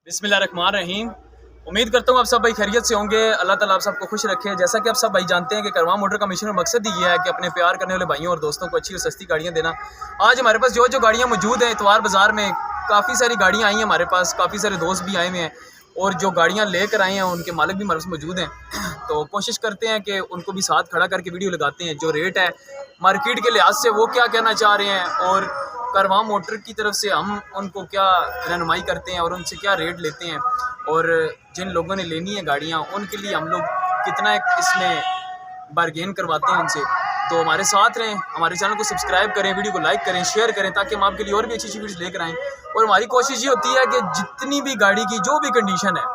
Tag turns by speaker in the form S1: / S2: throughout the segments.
S1: बिस्मिल्लाहिर्रहमानिर्रहीम। उम्मीद करता हूँ आप सब भाई खैरियत से होंगे। अल्लाह ताला आप सबको खुश रखे। जैसा कि आप सब भाई जानते हैं कि करवां मोटर का मिशन और मकसद ही ये है कि अपने प्यार करने वाले भाइयों और दोस्तों को अच्छी और सस्ती गाड़ियाँ देना। आज हमारे पास जो गाड़ियाँ मौजूद हैं, इतवार बाज़ार में काफ़ी सारी गाड़ियाँ आई हैं हमारे पास, काफ़ी सारे दोस्त भी आए हुए हैं और जो गाड़ियाँ लेकर आए हैं उनके मालिक भी हमारे पास मौजूद हैं। तो कोशिश करते हैं कि उनको भी साथ खड़ा करके वीडियो लगाते हैं। जो रेट है मार्केट के लिहाज से वो क्या कहना चाह रहे हैं और करवां मोटर की तरफ से हम उनको क्या रहनुमाई करते हैं और उनसे क्या रेट लेते हैं, और जिन लोगों ने लेनी है गाड़ियाँ उनके लिए हम लोग कितना इसमें बारगेन करवाते हैं उनसे। तो हमारे साथ रहें, हमारे चैनल को सब्सक्राइब करें, वीडियो को लाइक करें, शेयर करें ताकि हम आपके लिए और भी अच्छी अच्छी वीडियोस लेकर आएँ। और हमारी कोशिश ये होती है कि जितनी भी गाड़ी की जो भी कंडीशन है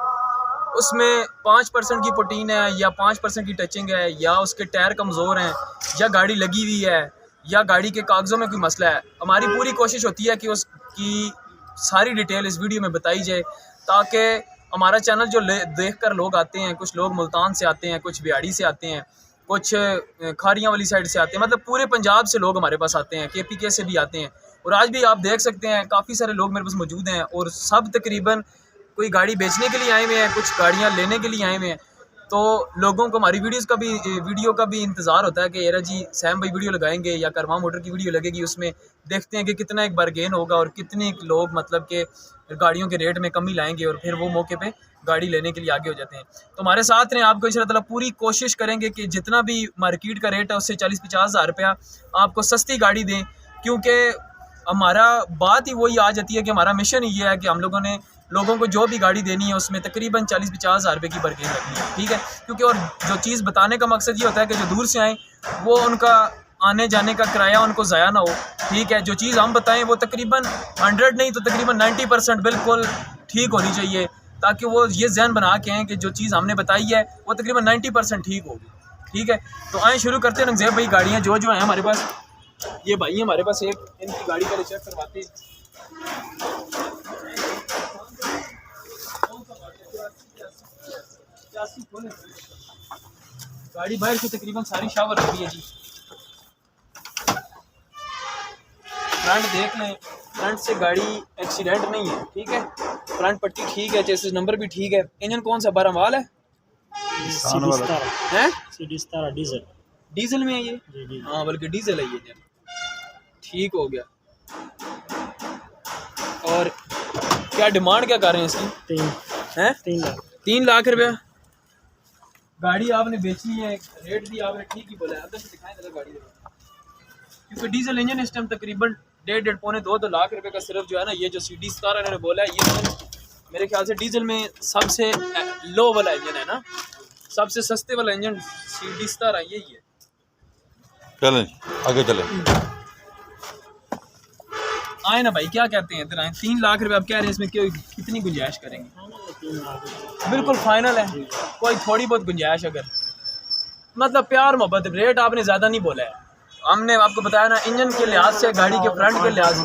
S1: उसमें 5% की पोटीन है या 5% की टचिंग है या उसके टायर कमज़ोर हैं या गाड़ी लगी हुई है या गाड़ी के कागज़ों में कोई मसला है, हमारी पूरी कोशिश होती है कि उसकी सारी डिटेल इस वीडियो में बताई जाए ताकि हमारा चैनल जो देख कर लोग आते हैं, कुछ लोग मुल्तान से आते हैं, कुछ बिहाड़ी से आते हैं, कुछ खारियाँ वाली साइड से आते हैं, मतलब पूरे पंजाब से लोग हमारे पास आते हैं, KPK से भी आते हैं। और आज भी आप देख सकते हैं काफ़ी सारे लोग मेरे पास मौजूद हैं और सब तकरीबन कोई गाड़ी बेचने के लिए आए हुए हैं, कुछ गाड़ियाँ लेने के लिए आए हुए हैं। तो लोगों को हमारी वीडियो का भी इंतज़ार होता है कि यार जी सैम भाई वीडियो लगाएंगे या करवां मोटर की वीडियो लगेगी, उसमें देखते हैं कि कितना एक बारगेन होगा और कितने लोग मतलब कि गाड़ियों के रेट में कमी लाएंगे और फिर वो मौके पे गाड़ी लेने के लिए आगे हो जाते हैं। तो हमारे साथ रहें, आपको इंशाअल्लाह पूरी कोशिश करेंगे कि जितना भी मार्केट का रेट है उससे 40-50 हज़ार रुपया आपको सस्ती गाड़ी दें, क्योंकि हमारा बात ही वही आ जाती है कि हमारा मिशन ही ये है कि हम लोगों को जो भी गाड़ी देनी है उसमें तकरीबन 40-50 हज़ार रुपये की बारगेन रखनी है, ठीक है। क्योंकि और जो चीज़ बताने का मकसद ये होता है कि जो दूर से आएँ वो उनका आने जाने का किराया उनको ज़ाया ना हो, ठीक है। जो चीज़ हम बताएं वो तकरीबन 100 नहीं तो तकरीबन 90% बिल्कुल ठीक होनी चाहिए, ताकि वो ये जहन बना के आएँ कि जो चीज़ हमने बताई है वो तकरीबन 90% ठीक होगी, ठीक है। तो आएँ शुरू करते हैं नज़ीब भाई। गाड़ियाँ जो हैं हमारे पास, ये भाई हमारे पास एक इनकी गाड़ी का चेक करवाते हैं। गाड़ी बाहर से तकरीबन सारी शावर लगी है जी। फ्रंट देख लें, फ्रंट से गाड़ी एक्सीडेंट नहीं है, ठीक है। फ्रंट पट्टी ठीक है, चेसिस नंबर भी ठीक है। इंजन कौन सा 12 वाल है? डीजल में है ये? हाँ बल्कि डीजल है ये इंजन, ठीक हो गया। और क्या डिमांड क्या कर रहे हैं इसकी? 3 लाख रुपया। गाड़ी आपने बेचनी है, रेट भी आपने ठीक ही बोला है। अंदर से दिखाएं जरा गाड़ी, क्योंकि डीजल इंजन इस टाइम तकरीबन 1.5-2 लाख रुपए का सिर्फ जो है ना, ये जो CD17 इन्होंने बोला है ये मेरे ख्याल से डीजल में सबसे लो वाला इंजन है ना, सबसे सस्ते वाला इंजन CD17 यही है।
S2: चलें आगे चलें,
S1: आए ना भाई, क्या कहते हैं इधर आए। 3 लाख रुपए आप कह रहे हैं, इसमें क्यों कितनी गुंजाइश करेंगे? बिल्कुल फाइनल है, कोई थोड़ी बहुत गुंजाइश अगर मतलब प्यार मोहब्बत। रेट आपने ज़्यादा नहीं बोला है, हमने आपको बताया ना इंजन के लिहाज से, गाड़ी के फ्रंट के लिहाज से,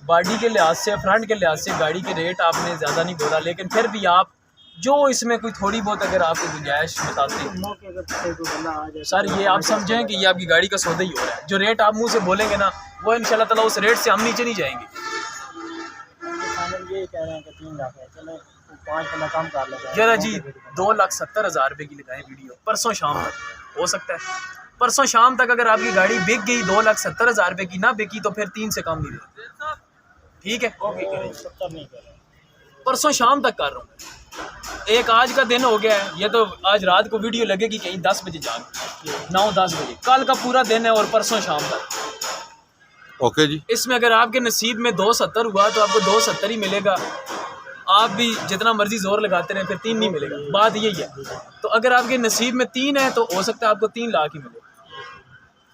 S1: बॉडी के लिहाज से, फ्रंट के लिहाज से गाड़ी के रेट आपने ज़्यादा नहीं बोला। लेकिन फिर भी आप जो इसमें कोई थोड़ी बहुत अगर आपको गुंजाइश बताते हैं सर, ये आप समझें कि ये आपकी गाड़ी का सौदा ही हो रहा है। जो रेट आप मुंह से बोलेंगे ना वो इंशाल्लाह ताला उस रेट से हम नीचे नहीं जाएंगे।
S3: ये कह रहे हैं कि 3 लाख है, चलो 5 कम कर लेते
S1: यार जी 2,70,000 रुपये की लगाएं वीडियो, परसों शाम तक हो सकता है। परसों शाम तक अगर आपकी गाड़ी बिक गई 2,70,000 रुपये की, ना बिकी तो फिर 3 से कम नहीं देगा, ठीक है। परसों शाम तक कर रहा हूँ, एक आज का दिन हो गया है, ये तो आज रात को वीडियो लगेगी कहीं 10 बजे जाकर 9-10 बजे, कल का पूरा दिन है और परसों शाम तक।
S2: ओके जी।
S1: इसमें अगर आपके नसीब में 270 हुआ तो आपको 270 ही मिलेगा। आप भी जितना मर्जी जोर लगाते रहे फिर 3 नहीं मिलेगा, बात यही है। तो अगर आपके नसीब में 3 है तो हो सकता है आपको 3 लाख ही मिले,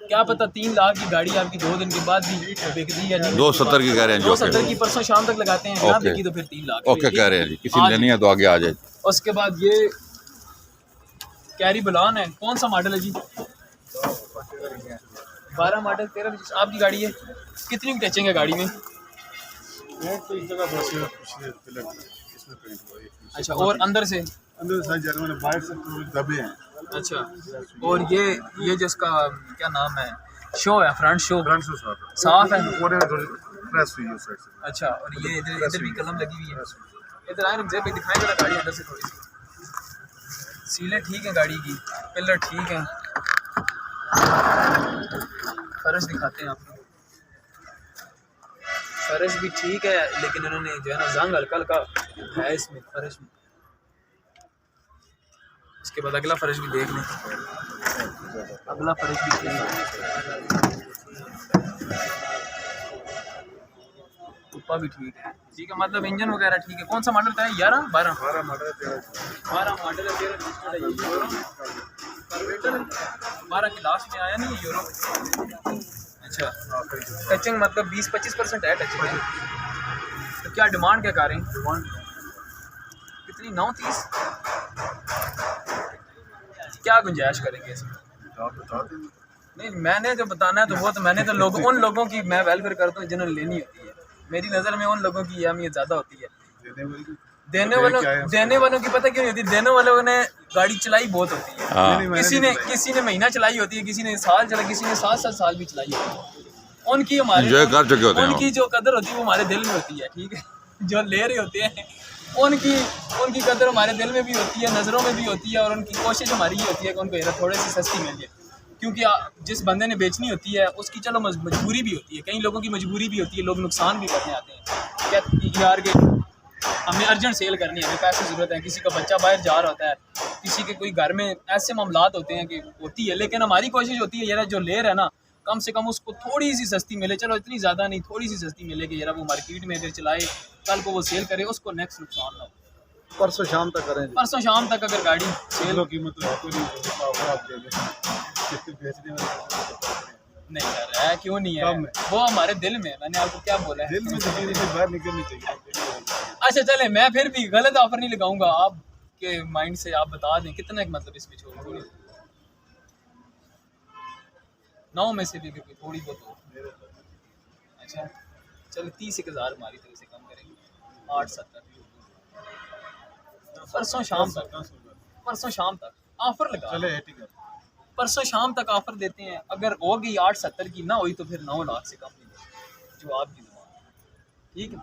S1: क्या पता 3 लाख की गाड़ी आपकी 2 दिन के बाद भी बिकती या नहीं।
S2: 270 की कह रहे हैं,
S1: 270 की परसों शाम तक लगाते हैं, ना बिकी तो फिर 3 लाख।
S2: ओके कह रहे हैं जी, किसी ने लेनी है तो आगे आ जाए।
S1: उसके बाद ये कैरी बुलान है, कौन सा मॉडल है जी? 12 मॉडल 13 आपकी गाड़ी है। कितनी टचिंग है गाड़ी में?
S3: तो इस जगह
S1: अच्छा, और अंदर से
S3: बाहर से दबे हैं।
S1: अच्छा, और ये जिसका क्या नाम है, शो है, फ्रंट शो साफ है।
S4: प्रेस हुई है उस साइड से।
S1: अच्छा, और ये इधर भी कलम लगी हुई है। इधर आए रुक भाई, दिखाएं जरा गाड़ी अंदर से थोड़ी सी। सीलें ठीक है गाड़ी की, पिलर ठीक है, फर्श दिखाते हैं आपको। फर्श भी ठीक है, लेकिन इन्होंने जो है ना जंग हल्का हल्का है इसमें फर्श में। उसके बाद अगला फर्श भी देख लें, अगला फर्श भी ठीक है, ऊपर भी ठीक है। ठीक है, मतलब इंजन वगैरह ठीक है। कौन सा मॉडल था? 11 12
S4: मॉडल है
S1: 12 मॉडल है, 13 रजिस्टर्ड है। ये यूरो कार्बोरेटर 12 के लास्ट में आया नहीं ये यूरो। अच्छा, टचिंग मतलब 20-25% है टचिंग। तो क्या डिमांड क्या कर रहे हैं? डिमांड कितनी? 9-30। क्या गुंजाइश करेंगे इसमें?
S4: आप बता दें।
S1: नहीं, मैंने जो बताना है तो वो तो मैंने तो लोग उन लोगों की मैं वेलफेयर करता हूँ जिन्होंने लेनी होती है। मेरी नज़र में उन लोगों की अहमियत ज़्यादा होती है। देने वालों की पता क्यों नहीं होती? देने वालों ने गाड़ी चलाई बहुत होती है। किसी ने महीना चलाई होती है, किसी ने साल चला, किसी ने 7 साल भी चलाई होती है। उनकी हमारे
S2: एंजॉय कर चुके होते हैं।
S1: उनकी जो कदर होती है वो हमारे दिल में होती है। ठीक है, जो ले रहे होते हैं उनकी कदर हमारे दिल में भी होती है, नज़रों में भी होती है, और उनकी कोशिश हमारी ये होती है कि उनको ये थोड़ी सी सस्ती मिल जाए। क्योंकि जिस बंदे ने बेचनी होती है उसकी चलो मजबूरी भी होती है, कई लोगों की मजबूरी भी होती है, लोग नुकसान भी करने आते हैं। क्या यार के हमें अर्जेंट सेल करनी है, हमें पैसे ज़रूरत है, किसी का बच्चा बाहर जा रहा होता है, किसी के कोई घर में ऐसे मामलात होते हैं कि होती है। लेकिन हमारी कोशिश होती है यार जो ले रहा है ना, कम से कम उसको थोड़ी सी सस्ती मिले। चलो इतनी ज़्यादा नहीं, थोड़ी सी सस्ती मिले कि यार वो मार्केट में अगर चलाए, कल को वो सेल करे, उसको नेक्स्ट नुकसान ना हो।
S3: परसों शाम तक करें।
S1: परसों शाम तक अगर गाड़ी सेल
S4: कीमत
S1: नहीं कर रहा है, क्यों नहीं है? वो हमारे दिल में, मैंने आपको क्या बोला है,
S4: दिल में बाहर निकलनी चाहिए।
S1: अच्छा चले, मैं फिर भी गलत ऑफर नहीं लगाऊंगा। आपके माइंड से आप बता दें कितना मतलब इसमें छोड़ 9 में से भी थोड़ी बहुत हो। अच्छा चलो 30,000 हमारी तरफ से कम करेंगे, 8-7 परसों शाम तक ऑफर लगा।
S4: चले ठीक है,
S1: परसों शाम तक ऑफर देते हैं। अगर हो गई 8-70 की, ना हुई तो फिर 9 लाख से कम नहीं देंगे जो आपकी डिमांड। ठीक है,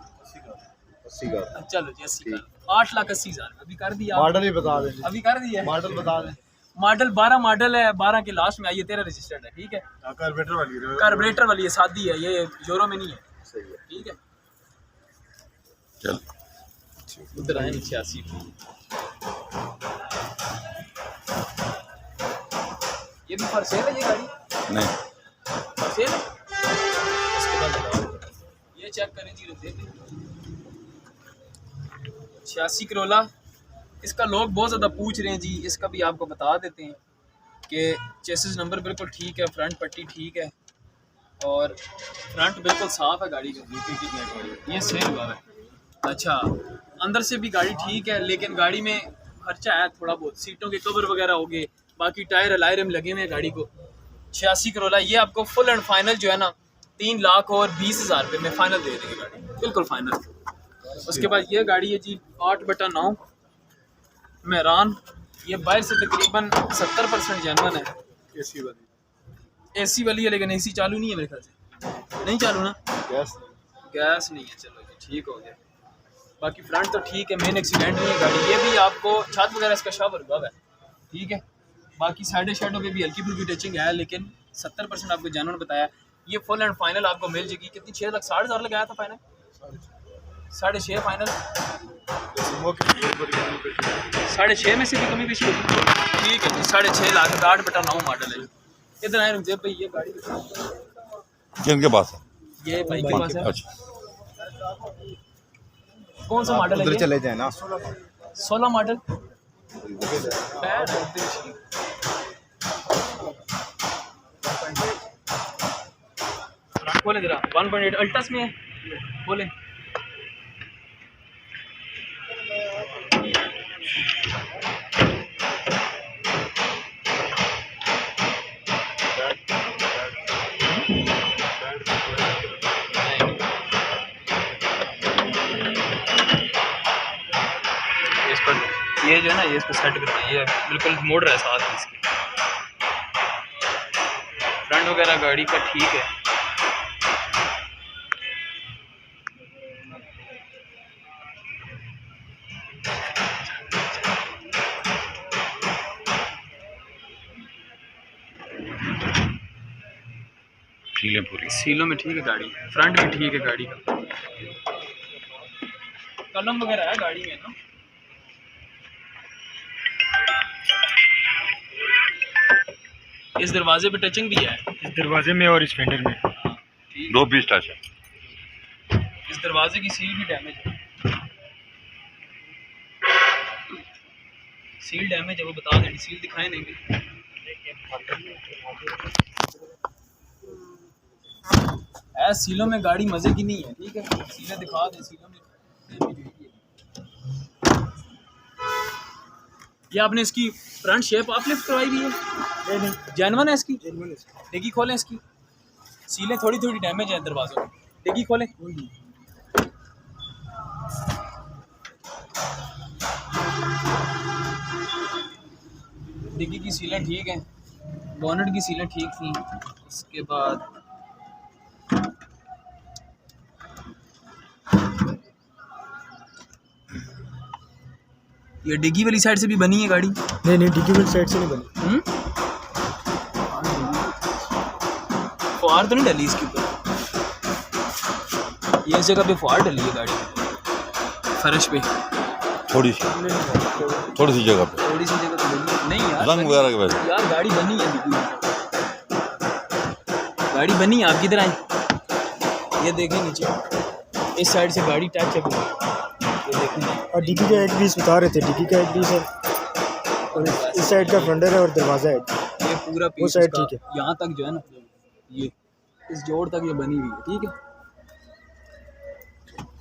S4: 80 का
S1: चलो जी 80 का 8,80,000 अभी कर दिया।
S3: मॉडल ही बता दें।
S1: अभी कर दिया
S3: मॉडल बता दें।
S1: मॉडल 12 मॉडल है, 12 के लास्ट में आई है, 13 रजिस्टर्ड है। ठीक है, कार्बोरेटर वाली है, सादी है, ये यूरो में नहीं है।
S3: सही है।
S1: ठीक है,
S2: चल
S1: उधर आए 86। ये भी फॉर सेल है ये गाड़ी?
S2: नहीं,
S1: फॉर सेल है। इसके बाद ये चेक करें जी, देख 86 करोला। इसका लोग बहुत ज़्यादा पूछ रहे हैं जी, इसका भी आपको बता देते हैं कि चेसिस नंबर बिल्कुल ठीक है, फ्रंट पट्टी ठीक है, और फ्रंट बिल्कुल साफ़ है गाड़ी का। ये सेल हुआ है। अच्छा, अंदर से भी गाड़ी ठीक है, लेकिन गाड़ी में खर्चा है थोड़ा बहुत, सीटों के कवर वगैरह हो गए, बाकी टायर अलाई रिम लगे हुए हैं गाड़ी को। 86 करोला ये आपको फुल एंड फाइनल जो है ना 3,20,000 रुपये में फाइनल दे देंगे गाड़ी, बिल्कुल फाइनल। उसके बाद ये गाड़ी है जी 8/9 मेहरान। ये बाहर से तकरीबन 70% जेन्युइन है। एसी वाली है, लेकिन एसी चालू नहीं है मेरे ख्याल से। नहीं चालू ना, गैस नहीं है। चलो जी ठीक हो गया। बाकी फ्रंट तो ठीक है, मेन एक्सीडेंट नहीं है गाड़ी। ये भी आपको छत वगैरह इसका शावर हुआ है। ठीक है, बाकी साइड शेडों पे भी हल्की फुल्की टचिंग है, लेकिन 70% आपको जेन्युइन बताया। ये फुल एंड फाइनल आपको मिल जाएगी। कितनी? 6,60,000 लगाया था फाइनल, 6.5 फाइनल, 6.5 में से भी कमी पेशी होगी। ठीक है जी, 6.5 लाख 8/9 मॉडल है। इधर आए रुक भाई, ये गाड़ी
S2: किनके पास है?
S1: ये भाई के पास है।
S2: अच्छा,
S1: कौन सा मॉडल है?
S4: उधर चले जाए ना,
S1: 16 मॉडल। बोले जरा 1.8 अल्टस में है, बोले इस पर ये जो है ना, ये इसको सेट करना, ये बिल्कुल मोड़ रहा है साथ में इसके। फ्रंट वगैरह गाड़ी का ठीक है।
S2: सीलें पूरी।
S1: सीलों में ठीक है गाड़ी, फ्रंट भी ठीक है गाड़ी का, कलम वगैरह है गाड़ी में ना। इस दरवाजे पे टचिंग भी है,
S3: इस दरवाजे में और इस फेंडर में।
S1: ठीक।
S2: 2 पीस टच है।
S1: इस दरवाजे की सील भी डैमेज है, सील डैमेज है, वो बता दें, सील दिखाए नहीं भी। सीलों में गाड़ी मजे की नहीं है, ठीक है, सीलें दिखा दें, सीलों में damage हुई है। ये आपने इसकी फ्रंट शेप आप लिफ्ट करवाई भी है?
S3: नहीं,
S1: जेनवन है इसकी?
S3: जेन्युइन
S1: डिग्गी खोलें इसकी, सीलें थोड़ी थोड़ी डैमेज है दरवाजों में, डिग्गी खोलें। डिग्गी की सीलें ठीक हैं, बोनेट की सीलें ठीक थी। इसके बाद ये डिग्गी वाली साइड से भी बनी है गाड़ी।
S3: नहीं, डिग्गी वाली साइड से नहीं बनी।
S1: फुहार तो नहीं डली इसके ऊपर, ये इस जगह पे फुहार डली है गाड़ी फर्श पे,
S2: थोड़ी सी जगह पे,
S1: थोड़ी सी जगह तो डली नहीं यार,
S2: रंग वगैरह के वजह
S1: यार गाड़ी बनी है, गाड़ी बनी है। आप किधर आए, ये देखें नीचे, इस साइड से गाड़ी टच है, ये देखें।
S3: और डिग्गी का एक पीस बता रहे थे, डिग्गी का एक पीस है और इस साइड का फेंडर है और दरवाजा है।
S1: ये पूरा
S3: वो
S1: पीस
S3: साइड
S1: इसका
S3: ठीक है।
S1: यहाँ तक जो है ना, ये इस जोड़ तक ये बनी हुई है, ठीक है,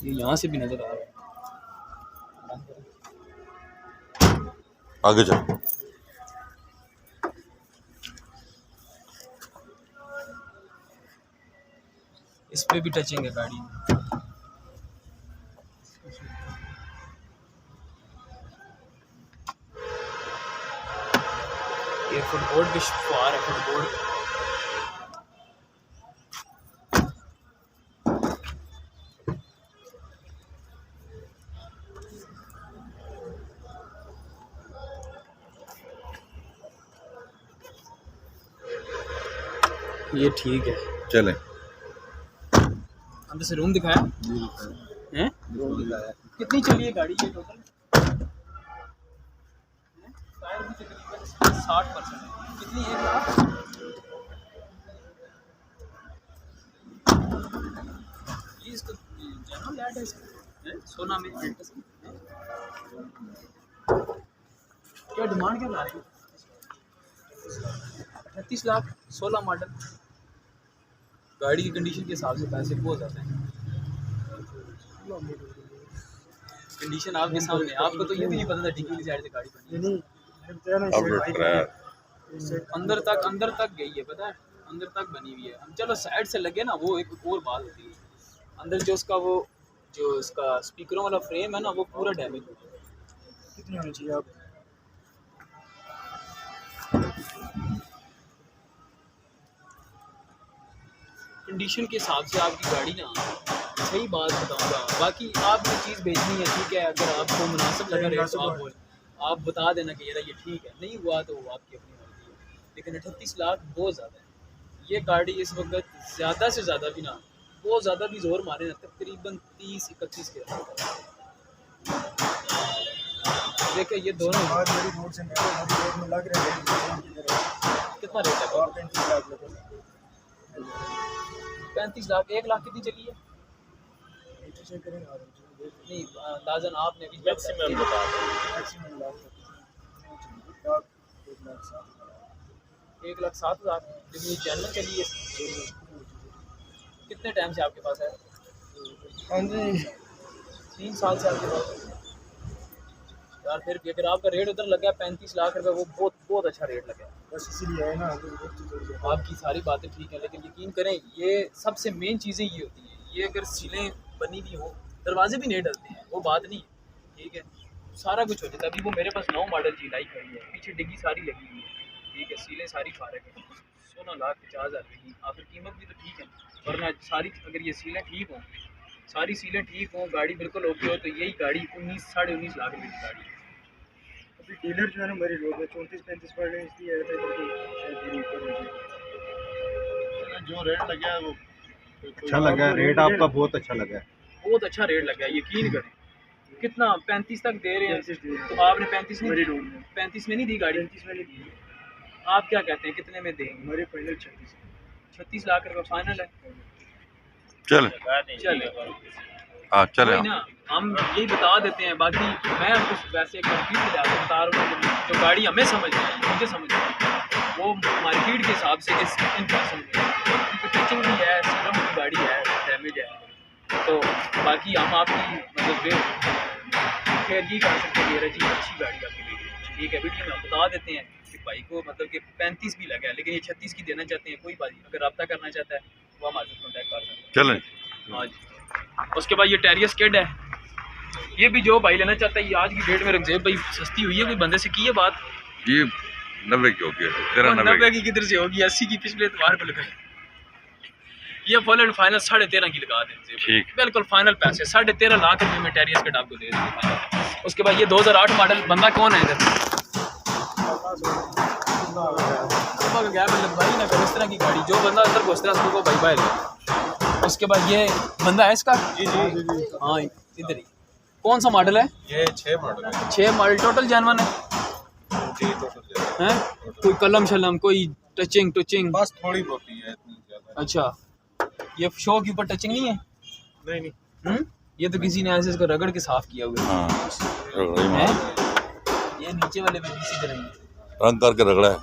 S1: ये यहाँ से भी नजर आ रहा है।
S2: आगे चल।
S1: इस पे भी टचिंग है गाड़ी में। ये फुटबोर्ड भी फुहार है, फुटबोर्ड ये ठीक है।
S2: चलें।
S1: अंदर से रूम दिखाया हैं? कितनी चली है गाड़ी ये टोटल? टायर भी तकरीबन 60% है। कितनी, 1 लाख? ये इसको जनरल लैट है इसका, सोना में क्या डिमांड क्या ला रही है? 38 लाख, 16 मॉडल। गाड़ी की कंडीशन के हिसाब से पैसे बहुत ज़्यादा हैं। कंडीशन आपके सामने, आपको तो ये भी नहीं पता था डिग्गी साइड से गाड़ी बनी है। अंदर तक गई है, पता है, अंदर तक बनी हुई है। हम चलो साइड से लगे ना, वो एक और बात होती है। अंदर जो उसका वो जो इसका स्पीकरों वाला फ्रेम है ना, वो पूरा डैमेज हो गया।
S3: कितनी होनी चाहिए आप?
S1: कंडीशन के हिसाब से आपकी गाड़ी ना, सही बात बताऊंगा, बाकी आपने चीज़ भेजनी है, ठीक है, अगर आपको मुनासिब लगा रेट तो आप बता देना कि ये ठीक है, नहीं हुआ तो वो आपकी अपनी मर्जी है। लेकिन 38 लाख बहुत ज़्यादा है। ये गाड़ी इस वक्त ज़्यादा से ज़्यादा भी ना, बहुत ज़्यादा भी जोर मारे ना, तकरीबन 30-31 के देखिए। ये दोनों
S3: आज मेरी रोड से रोड में लग रहे हैं।
S1: कितना रेट है?
S3: 35 लाख लगे।
S1: 35 लाख। 1 लाख कितनी चली है?
S3: चेक करें यार,
S1: नहीं अंदाजन आपने अभी
S3: मैक्सिमम बता दो। मैक्सिमम लाख
S1: 1,07,000। लेकिन ये चैनल चली है, कितने टाइम से आपके पास है?
S3: हाँ जी,
S1: 3 साल से आपके पास यार। फिर भी अगर आपका रेट उधर लगा 35 लाख रुपए, वो बहुत बहुत अच्छा रेट लगा।
S3: बस इसीलिए है ना।
S1: आपकी सारी बातें ठीक है, लेकिन यकीन करें, ये सबसे मेन चीज़ें ये होती हैं। ये अगर सीलें बनी हुई हो, दरवाजे भी नहीं डलते हैं, वो बात नहीं है, ठीक है, सारा कुछ हो जाता है। अभी वो मेरे पास 9 मॉडल G खड़ी है, पीछे डिग्गी सारी लगी हुई है, ठीक है, सीलें सारी फारग है, 16,50,000 की। आखिर कीमत भी तो ठीक है, वरना सारी अगर ये सीलें ठीक हों, सारी सीलें ठीक हों, गाड़ी बिल्कुल ओके हो, तो यही गाड़ी 19-19.5 लाख रुपये की गाड़ी है।
S3: अभी डीलर जो है ना मेरी रोड में 34-35 पर इसलिए
S4: जो रेट लगा है वो
S5: अच्छा लगा है, रेट आपका बहुत अच्छा लगा है।
S1: बहुत अच्छा रेट लगा है, यकीन करें। कितना 35 तक दे रहे हैं, तो आपने 35 नहीं, 35 में नहीं दी गाड़ी, 35 में नहीं दी। आप क्या कहते हैं कितने में देंगे?
S3: हमारे फाइनल
S1: 36 लाख रुपये फाइनल है।
S2: चले
S1: चले
S2: हाँ चले
S1: कोई ना, हम यही बता देते हैं। बाकी मैं आपको वैसे कंप्लीट बता रहा हूँ, जो गाड़ी हमें समझ आई, मुझे समझ आई, वो मार्केट के हिसाब से इस इन पर्सन में, क्योंकि टचिंग भी है, सीरम की गाड़ी है, डैमेज है। तो बाकी हम आपकी मतलब खैर ये कह सकते हैं जी अच्छी गाड़ी आपकी देगी। ठीक है, वीडियो में हम बता देते हैं कि भाई को मतलब कि 35 भी लगा है, लेकिन ये 36 की देना चाहते हैं। कोई बात नहीं, अगर रब्ता करना चाहता है वो हमारे साथ कॉन्टैक्ट कर सकते हैं।
S2: चले
S1: हाँ जी। उसके बाद ये टेरियस किड है, ये भी जो भाई लेना चाहता है, ये आज की डेट में रखजेब भाई सस्ती हुई है। कोई बंदे से की है बात,
S2: ये 90 की होगी, तेरा
S1: 90 की किधर से होगी, 80 की पिछले एतवार को लगाई। ये फुल एंड फाइनल 13.5 की लगा देंगे,
S2: ठीक।
S1: बिल्कुल फाइनल पैसे 13.5 लाख रुपए में टेरियस किड आपको दे देंगे। उसके बाद ये 2008 मॉडल, बंदा कौन है इधर? भाई ना करो इस तरह की गाड़ी, जो बंदा अंदर घुसता है उसको भाई बाहर। उसके बाद ये बंदा है इसका,
S4: जी
S1: हाँ इधर ही। कौन सा मॉडल है?
S4: ये 6 मॉडल है
S1: 6 मॉडल, टोटल जानवन है
S4: जी, टोटल
S1: हैं? कोई कलम शलम, कोई टचिंग टचिंग?
S4: बस थोड़ी बहुत ही है, इतनी ज्यादा
S1: अच्छा, ये शो के ऊपर टचिंग नहीं है?
S4: नहीं।
S1: ये तो किसी ने ऐसे इसको रगड़ के साफ किया हुआ
S2: हाँ रगड़ा ही
S1: है।
S2: मार
S1: ये नीचे वाले में भी इसी तरह ही है।
S2: रंग करके रगड़ा है,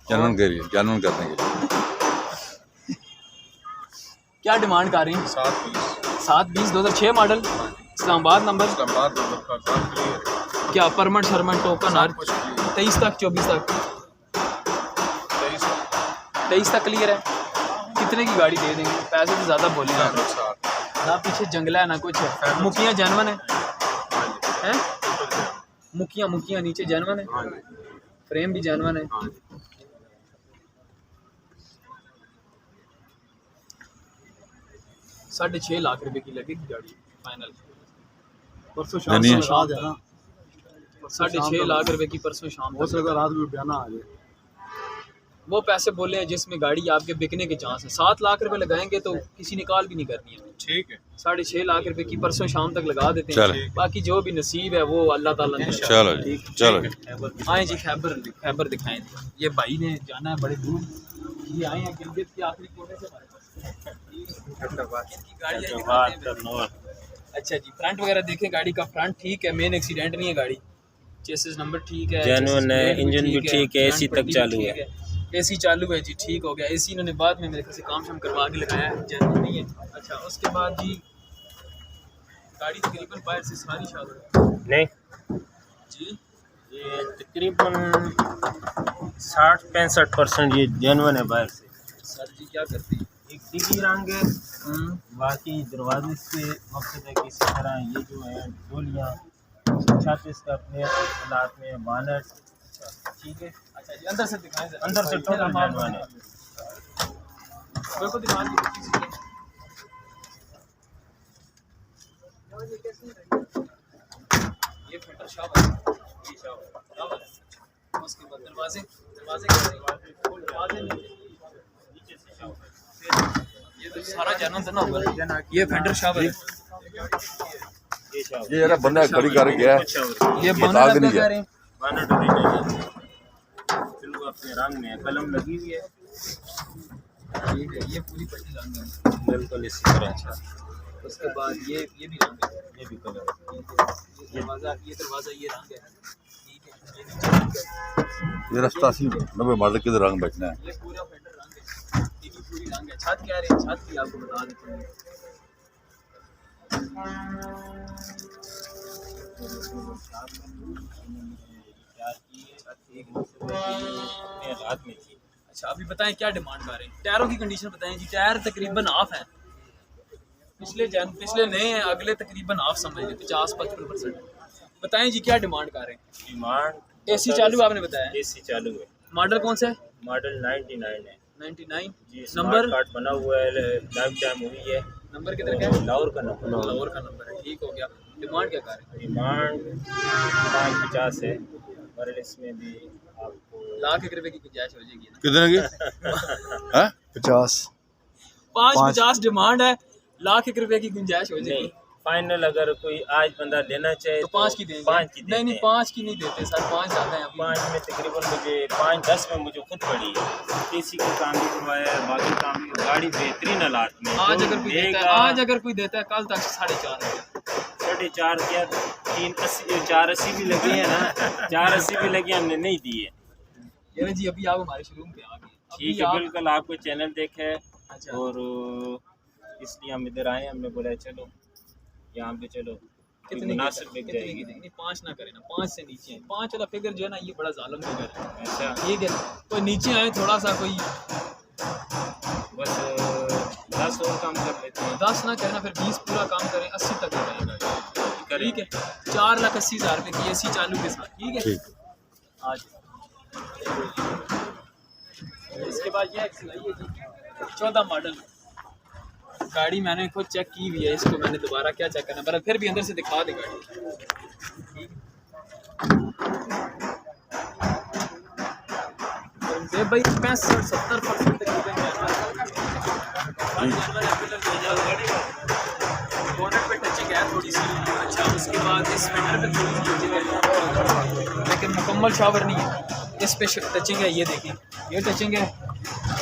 S2: जानवन के लिए, जानवन करने के लिए।
S1: क्या डिमांड कर रही हैं?
S4: 720
S1: 2006 model, Islamabad number.
S4: Islamabad number का काम क्लियर है,
S1: क्या परमिट शर्मन टोकन हर
S4: कुछ क्लियर
S1: 23 तक 24 तक 23 तक क्लियर है। कितने की गाड़ी दे देंगे? पैसे तो ज़्यादा बोले ना, ना पीछे जंगला है ना कुछ है। मुखियाँ जानवन है हैं? मुखियाँ नीचे जानवन है,
S4: हाँ जी,
S1: फ्रेम भी जानवन है।
S4: हाँ जी।
S1: 6.5 लाख रुपए की लगेगी गाड़ी फाइनल।
S3: परसों
S2: शाम को
S3: लगा देना,
S1: 6.5 लाख रुपए की परसों शाम
S3: हो
S1: को।
S3: सकता है रात में बयाना आ जाए।
S1: वो पैसे बोले हैं जिसमें गाड़ी आपके बिकने के चांस है। 7 लाख रुपए लगाएंगे तो किसी ने कॉल भी नहीं करनी है।
S4: ठीक है,
S1: 6.5 लाख रुपए की परसों शाम तक लगा देते
S2: चलो।
S1: हैं। बाकी जो भी नसीब है वो अल्लाह ताला ने।
S2: चलो जी, चलो जी।
S1: आए जी, खैबर दिखाएं। ये भाई ने जाना है बड़े दूर, ये आए हैं गिलगित के आखिरी कोने से हमारे पास। इनकी गाड़ी है, दिखाते हैं। अच्छा जी, फ्रंट वगैरह देखें, गाड़ी का फ्रंट ठीक है, मेन एक्सीडेंट नहीं है गाड़ी, चेसिस नंबर ठीक है,
S6: जेन्युइन है, इंजन भी ठीक है, एसी तक चालू है,
S1: एसी चालू है जी, ठीक हो गया। एसी इन्होंने बाद में मेरे ख्याल से काम शाम करवा के लगाया है, जेन्युइन नहीं है। अच्छा, उसके बाद जी गाड़ी तकरीबन बाहर से सारी शादी
S6: नहीं
S1: जी,
S6: ये तकरीबन 60-65% ये जेन्युइन है बाहर से।
S1: सर जी क्या करते हैं?
S6: एक डिगी रंग है, बाकी दरवाजे से मकसद है कि इसी तरह ये जो है डोलियाँ छत इसका अपने हालात में बानट। ठीक है,
S1: अच्छा जी, अंदर से दिखाएं जरा।
S6: अंदर से टोटल जेन्युइन है।
S1: मेरे को दिखा दीजिए। ये फिल्टर शॉप है, ये शॉप है। उसके बाद दरवाजे नीचे से शॉप है। ये तो सारा जेन्युइन था ना ऊपर। ये फिल्टर शॉप है,
S2: ये यार बंदा खड़ी कर गया है,
S1: ये
S2: बता
S1: बानट
S2: के नहीं
S1: लगा
S2: गया।
S1: रहे हैं।
S6: बानट ओरिजिनल है, बिल्कुल अपने रंग में है, कलम लगी हुई है
S1: ठीक है, ये पूरी पट्टी रंग है।
S6: बिल्कुल इसी तरह।
S1: अच्छा, उसके बाद ये भी रंग है,
S6: ये भी कलर
S1: ये दरवाज़ा ये रंग है। ठीक है, ये नीचे रंग है।
S2: ये रास्ता 80-90 मॉडल के रंग बचना है।
S1: ये पूरा फेंडर रंग है, ये भी पूरी रंग है। छत क्या रही है, छत भी आपको बता देते हैं।
S6: हाथ में थी।
S1: अच्छा, अभी बताएं क्या डिमांड कर रहे हैं? टायरों की कंडीशन बताएं जी। टायर तकरीबन हाफ है, पिछले नए हैं, अगले तकरीबन हाफ समझ लें, 50-55%। बताएं जी क्या डिमांड कर रहे हैं?
S6: डिमांड
S1: एसी चालू आपने बताया,
S6: एसी चालू है,
S1: मॉडल कौन सा है?
S6: मॉडल 99 है
S1: 99।
S6: जी,
S1: नंबर
S6: कार्ड बना हुआ है, लाइफ टाइम हुई है।
S1: नंबर किधर का है?
S6: लाहौर का नंबर,
S1: लाहौर का नंबर है, ठीक हो गया। डिमांड क्या कर रहे हैं?
S6: डिमांड 50 है, और इसमें भी आपको
S1: लाख एक रुपए की गुंजाइश हो जाएगी ना।
S2: कितने की हैं
S3: 50
S1: 550 डिमांड है, लाख एक रुपए की गुंजाइश हो जाएगी।
S6: फाइनल अगर कोई आज बंदा लेना चाहे
S1: तो 5 की देंगे।
S6: 5 की
S1: नहीं नहीं
S6: देते हैं।
S1: 5 की नहीं देते सर, 5 ज़्यादा है अभी।
S6: 5 में तकरीबन मुझे 5-10 में मुझे खुद पड़ी है। एसी का काम भी करवाया है, बाकी काम भी, गाड़ी बेहतरीन हालात में।
S1: आज
S6: तो
S1: अगर कोई देता है,
S6: लेगा
S1: आज अगर कोई देता है कल तक 4.5
S6: 4.5 क्या 380 480 भी लगे हैं ना, 480 भी लगे हमने नहीं दिए।
S1: ये जी अभी आप हमारे शोरूम पे आ गए। अभी
S6: ठीक है,
S1: आप-
S6: बिल्कुल आपको चैनल देखा है
S1: अच्छा।
S6: और इसलिए हम इधर आए, हमने बोला चलो यहाँ पे चलो
S1: कितनी
S6: मुनासिब
S1: की-
S6: बिक
S1: कितनी
S6: जाएगी।
S1: की देंगे? नहीं 5 ना करें ना, 5 से नीचे है। 5 वाला फिगर जो है ना ये बड़ा जालिम फिगर है।
S6: अच्छा
S1: ठीक है, कोई नीचे आए थोड़ा सा, कोई
S6: बस 10 और काम कर लेते हैं।
S1: 10 ना करें ना, फिर 20 पूरा काम करें, 80 तक हो जाएगा।
S6: करें।
S1: ठीक है, 4,80,000 रुपये की एसी चालू के साथ। ठीक है,
S2: ठीक
S1: आज इसके बाद ये एक्सल है जी 14 मॉडल गाड़ी मैंने खुद चेक की हुई है, इसको मैंने दोबारा क्या चेक करना पर फिर भी अंदर से दिखा दे गाड़ी। ये भाई 65-70% बोनट पे टचिंग है थोड़ी सी। अच्छा, उसके बाद इस फिल्टर पे थोड़ी सी टचिंग है, लेकिन मुकम्मल शावर नहीं है। इस पे टचिंग है, ये देखें, ये टचिंग है,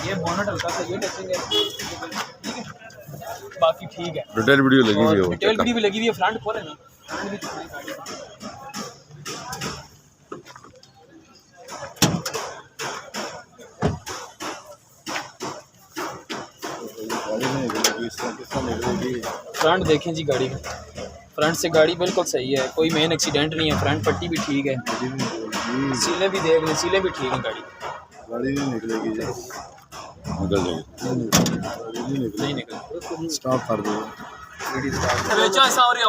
S1: ये बोनट हल्का सा ये टचिंग है। ठीक है, बाकी ठीक है।
S2: डिटेल वीडियो लगी हुई है वो
S1: डिटेल
S2: चेक
S1: भी लगी हुई है। फ्रंट खोले ना, फ्रंट भी दिखाएं गाड़ी का। फ्रंट देखें जी गाड़ी का, फ्रंट से गाड़ी बिल्कुल सही है, कोई मेन एक्सीडेंट नहीं है। फ्रंट पट्टी भी ठीक है, सीलें भी देख लें, सीलें भी ठीक है गाड़ी
S5: नहीं निकलेगी जी,
S2: निकल जाएगी।
S1: नहीं निकल।
S5: स्टॉप कर दो।
S1: बेचा ऐसा हो रहा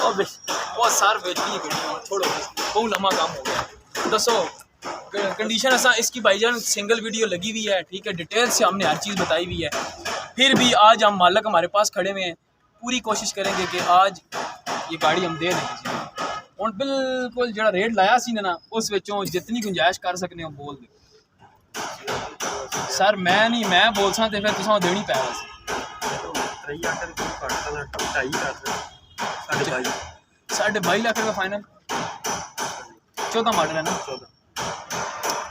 S1: अब बहुत सार बेच ली है गाड़ी, छोड़ो बहुत लंबा काम हो गया। दसो कंडीशन ऐसा इसकी भाईजान सिंगल वीडियो लगी हुई है। ठीक है, डिटेल से हमने हर चीज़ बताई हुई है। फिर भी आज हम मालक हमारे पास खड़े हुए हैं, पूरी कोशिश करेंगे कि आज ये गाड़ी हम दे दें किसी को। और बिल्कुल जो रेट लाया सी ना उस विचों जितनी गुंजाइश कर सकने हो बोल दे सर। मैं नहीं मैं बोल सा तो फिर तुसां देनी पै सी। 22.5 लाख का फाइनल। 14 मॉडल है ना,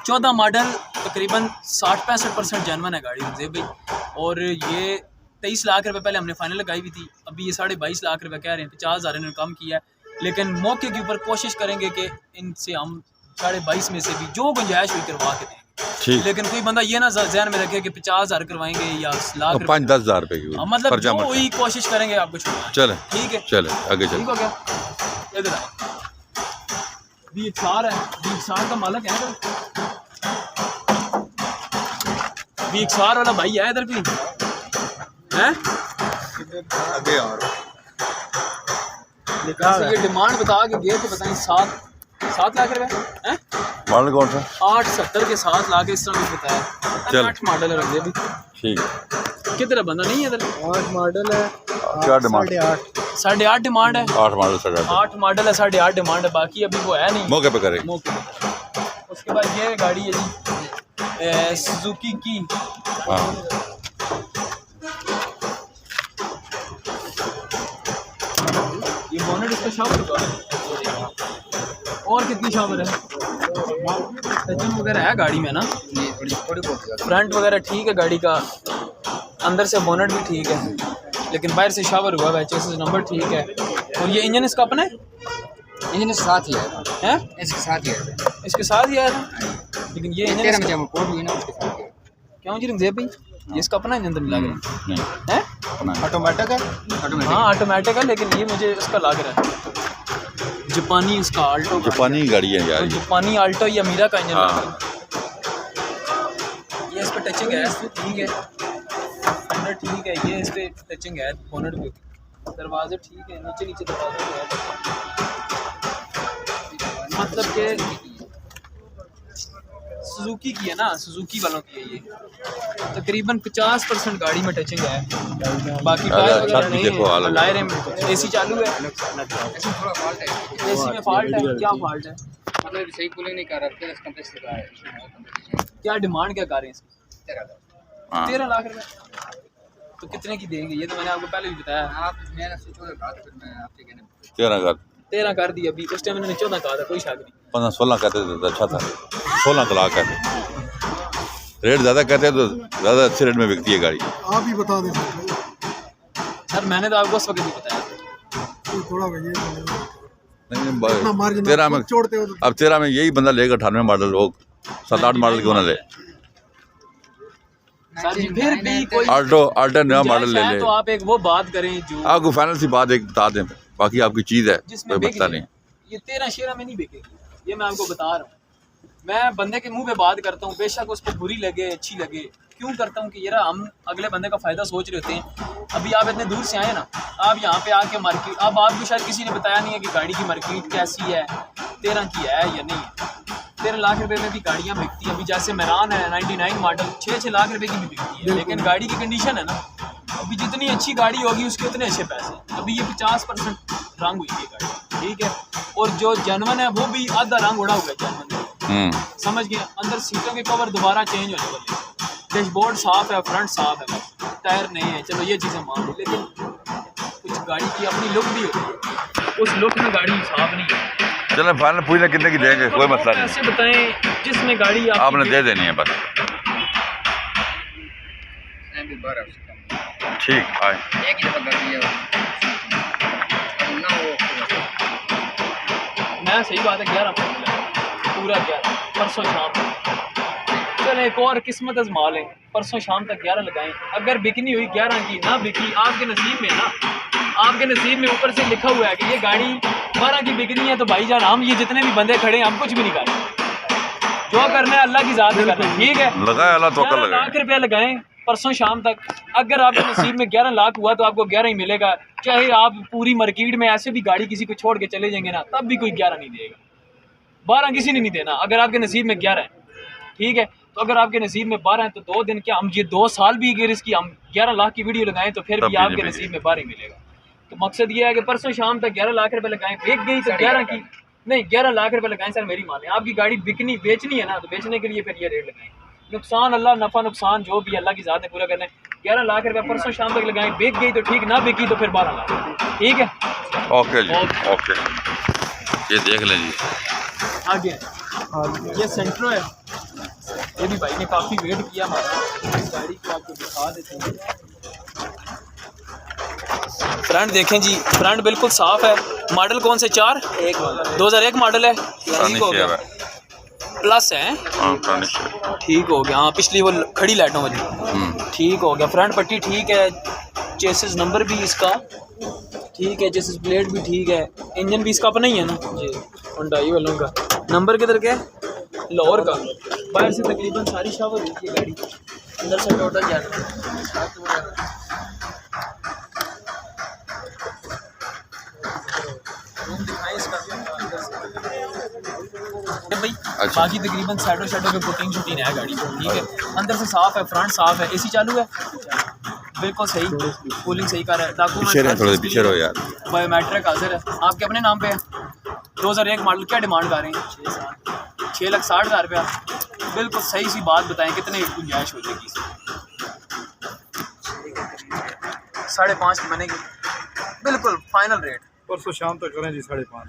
S1: 14 मॉडल तकरीबन 60-65% जनवन है गाड़ी रमज़ेब भाई। और ये 23 लाख रुपए पहले हमने फाइनल लगाई हुई थी, अभी ये 22.5 लाख रुपए कह रहे हैं। 50,000 इन्होंने कम किया है, लेकिन मौके के ऊपर कोशिश करेंगे कि इनसे हम 22.5 में से भी जो गुंजाइश हुई करवा के देंगे।
S2: ठीक,
S1: लेकिन कोई बंदा ये ना जहन में रखे कि 50,000 करवाएंगे या लाख रुपए।
S2: 5-10 हज़ार रुपए की
S1: मतलब
S2: पर्चा
S1: जो
S2: मत
S1: हुई कोशिश करेंगे आपको छुड़वाने।
S2: चले
S1: ठीक है,
S2: चले आगे
S1: ठीक
S2: चले।
S1: हो गया। इधर आओ, V4 है, V4 का मालक है इधर, V4 वाला भाई है इधर भी है।
S5: आगे और
S1: ये डिमांड बता के गए थे, बताएं 7 लाख रुपए हैं।
S2: मॉडल कौन सा?
S1: 870 के 7 लाख इस तरह कुछ बताया।
S2: चल।
S1: 8 मॉडल है रंगे भी।
S2: ठीक,
S1: किधर बंदा नहीं है इधर।
S3: 8 मॉडल है,
S2: क्या डिमांड?
S3: 8.5
S1: 8.5 डिमांड है।
S2: 8 मॉडल 8.5
S1: 8 मॉडल है, 8.5 डिमांड है, बाकी अभी वो है नहीं
S2: मौके पे करें।
S1: मौके पे। उसके बाद ये गाड़ी है जी सुजुकी की,
S2: हाँ,
S1: ये बोनेट इसका शावर होगा। और कितनी शावर है, टचन वगैरह है गाड़ी में ना, फ्रंट वगैरह ठीक है गाड़ी का, अंदर से बोनेट भी ठीक है, लेकिन बाहर से शावर हुआ है, चेसिस नंबर ठीक है। और ये इंजन इसका अपना है,
S7: इंजन साथ ही है, इसके साथ ही है,
S1: इसके साथ ही आया था, लेकिन ये इंजन
S7: 13
S1: इसका-
S7: में कोड हुई ना उसके साथ ही है।
S1: क्यों जी रंगजेब भाई, ये इसका अपना इंजन तो नहीं लग रहा
S2: नहीं
S1: है।
S2: अपना है।
S5: ऑटोमेटिक है।
S1: हाँ ऑटोमेटिक है, लेकिन ये मुझे इसका लग रहा है जापानी, इसका आल्टो का।
S2: जापानी गाड़ी है यार ये।
S1: जापानी आल्टो या मीरा का इंजन
S2: हाँ।
S1: लग रहा है। ये इस पे टचिंग है, ठीक है, अंदर ठीक है, ये इस पे टचिंग है, बोनट पे दरवाजे ठीक है, नीचे नीचे दरवाजे है। मतलब कि सुजुकी की है ना, सुजुकी वालों की है ये। तकरीबन 50% गाड़ी में टचिंग है, बाकी टायर
S2: छत
S1: वगैरह
S2: भी
S1: नहीं
S2: देखो,
S1: है।
S2: अलग।
S1: लाए एसी चालू है,
S7: ऐसे थोड़ा फॉल्ट है,
S1: एसी में फॉल्ट है। क्या फॉल्ट है?
S7: मतलब सही कूलिंग नहीं कर रहा, प्लस कंप्रेसर का है।
S1: क्या डिमांड क्या कर रहे हैं इसकी?
S2: हाँ
S1: 13 लाख रुपए। तो कितने की देंगे? ये तो मैंने आपको पहले भी बताया।
S7: आप मेरा सोचोगे बात, फिर मैं आपसे कहने
S2: 13
S1: कर दी अभी, उस टाइम मैंने 14 कहा था, कोई शक नहीं।
S2: 15-16 कहते थे तो अच्छा था, 16 तलाक कहते। रेट ज़्यादा कहते हैं तो ज़्यादा अच्छे रेट में बिकती है गाड़ी।
S3: आप ही बता दें
S1: सर मैंने तो आपको उस वक्त भी बताया।
S3: थोड़ा भैया
S2: नहीं 13 में,
S3: छोड़ते हो
S2: अब 13 में यही बंदा लेगा 98 मॉडल, लोग 7-8 मॉडल क्यों ना ले।
S1: सर जी फिर भी कोई
S2: अल्टो नया मॉडल ले ले।
S1: तो आप एक वो बात करें जो
S2: आपको फाइनल सी बात एक बता दें, बाकी आपकी चीज़ है,
S1: जिसमें
S2: कोई
S1: बिक
S2: मसला
S1: जाए।
S2: नहीं।
S1: ये 13 में नहीं बिकेगी, ये मैं आपको बता रहा हूँ। मैं बंदे के मुंह पे बात करता हूँ, बेशक उसको बुरी लगे अच्छी लगे, क्यों करता हूँ कि यार हम अगले बंदे का फ़ायदा सोच रहे होते हैं। अभी आप इतने दूर से आए ना, आप यहाँ पे आके मार्केट, अब आपको शायद किसी ने बताया नहीं है कि गाड़ी की मार्केट कैसी है, 13 की है या नहीं। 13 लाख रुपए में भी गाड़ियाँ बिकती हैं। अभी जैसे मेरान है 99 मॉडल 6-6 लाख रुपए की भी बिकती है, लेकिन गाड़ी की कंडीशन है ना, अभी जितनी अच्छी गाड़ी होगी उसके उतने अच्छे पैसे। अभी ये 50% रंग हुई है गाड़ी, ठीक है, और जो जनवन है वो भी आधा रंग उड़ा हुआ है जनवन, समझ गए। अंदर सीटों के कवर दोबारा चेंज होने वाले, डैशबोर्ड साफ है, फ्रंट साफ है, बस टायर नहीं है, चलो ये चीज़ें मान ली। लेकिन कुछ गाड़ी की अपनी लुक भी होती है, उस लुक में गाड़ी साफ नहीं है।
S2: चलें फाइनल पूछना कितने की देंगे, कोई मसला नहीं।
S1: ऐसे बताएं जिसमें गाड़ी
S2: आपने दे देनी है बस। ठीक आए
S7: एक ही दफा कर दिया ना वो।
S1: मैं सही बात है 11 पूरा 11 परसों शाम तक। चलो एक और किस्मत आजमा लें, परसों शाम तक 11 लगाएं। अगर बिकनी हुई 11 की, ना बिकी, आपके नसीब में ना, आपके नसीब में ऊपर से लिखा हुआ है कि ये गाड़ी 12 की बिकनी है, तो भाईजान हम ये जितने भी बंदे खड़े हैं हम कुछ भी नहीं कर रहे, जो करना है अल्लाह की ज़ात में करना है, ठीक है।
S2: लगाए अल्लाह तो
S1: 11 लाख रुपया लगाएं परसों शाम तक। अगर आपके नसीब में 11 लाख हुआ तो आपको 11 ही मिलेगा। चाहे आप पूरी मार्केट में ऐसे भी गाड़ी किसी को छोड़ के चले जाएंगे ना, तब भी कोई 11 नहीं देगा, 12 किसी ने नहीं देना। अगर आपके नसीब में 11 है, ठीक है, तो अगर आपके नसीब में 12 है तो 2 दिन क्या, हम ये 2 साल भी अगर इसकी हम 11 लाख की वीडियो लगाएं तो फिर भी आपके नसीब में 12 ही मिलेगा। तो मकसद ये है कि परसों शाम तक 11 लाख रुपए लगाएं। बिक गई तो 11 की नहीं, 11 लाख रुपए लगाएं। सर मेरी माने, आपकी गाड़ी बिकनी बेचनी है ना, तो बेचने के लिए फिर ये रेट लगाएं। नुकसान अल्लाह, नफ़ा नुकसान जो भी अल्लाह की ज़ात ने पूरा करना है। 11 लाख रुपए परसों शाम तक लगाएं। बिक गई तो ठीक, ना बिकी तो फिर 12 लाख, ठीक है।
S2: ओके जी, ओके ये देख लें जी।
S1: आगे ये सेंट्रो है, ये भी भाई ने काफ़ी वेट किया हमारा, इस गाड़ी को आपको दिखा देते हैं। फ्रंट देखें जी, फ्रंट बिल्कुल साफ है। मॉडल कौन से? 2001 मॉडल है, ठीक हो गया, प्लस है, ठीक हो गया। हाँ पिछली वो खड़ी लाइटों वाली, ठीक हो गया। फ्रंट पट्टी ठीक है, चेसिस नंबर भी इसका ठीक है, चेसिस प्लेट भी ठीक है, इंजन भी इसका अपना ही है ना जी, हुंडई वालों का। नंबर किधर के? लाहौर का। बाहर से तकरीबन सारी शावर होती है गाड़ी, अंदर से टोटल भाई।
S2: अच्छा।
S1: बाकी तकरीबन साइडो पे पुटिंग शूटिंग है गाड़ी, ठीक है। अंदर से साफ है, फ्रंट साफ है, एसी चालू है, बिल्कुल सही, कूलिंग सही कर रहा है। डॉक्यूमेंट
S2: पीछे रहो यार,
S1: बायोमेट्रिक हाजिर है, आपके अपने नाम पे है। 2001 मॉडल, क्या डिमांड कर रहे हैं? 6,60,000 रुपया, बिल्कुल सही सी बात बताएं, कितने गुंजाइश हो जाएगी? 5.5 की बनेगी, बिल्कुल फाइनल रेट।
S5: परसों शाम तक करें जी 5.5।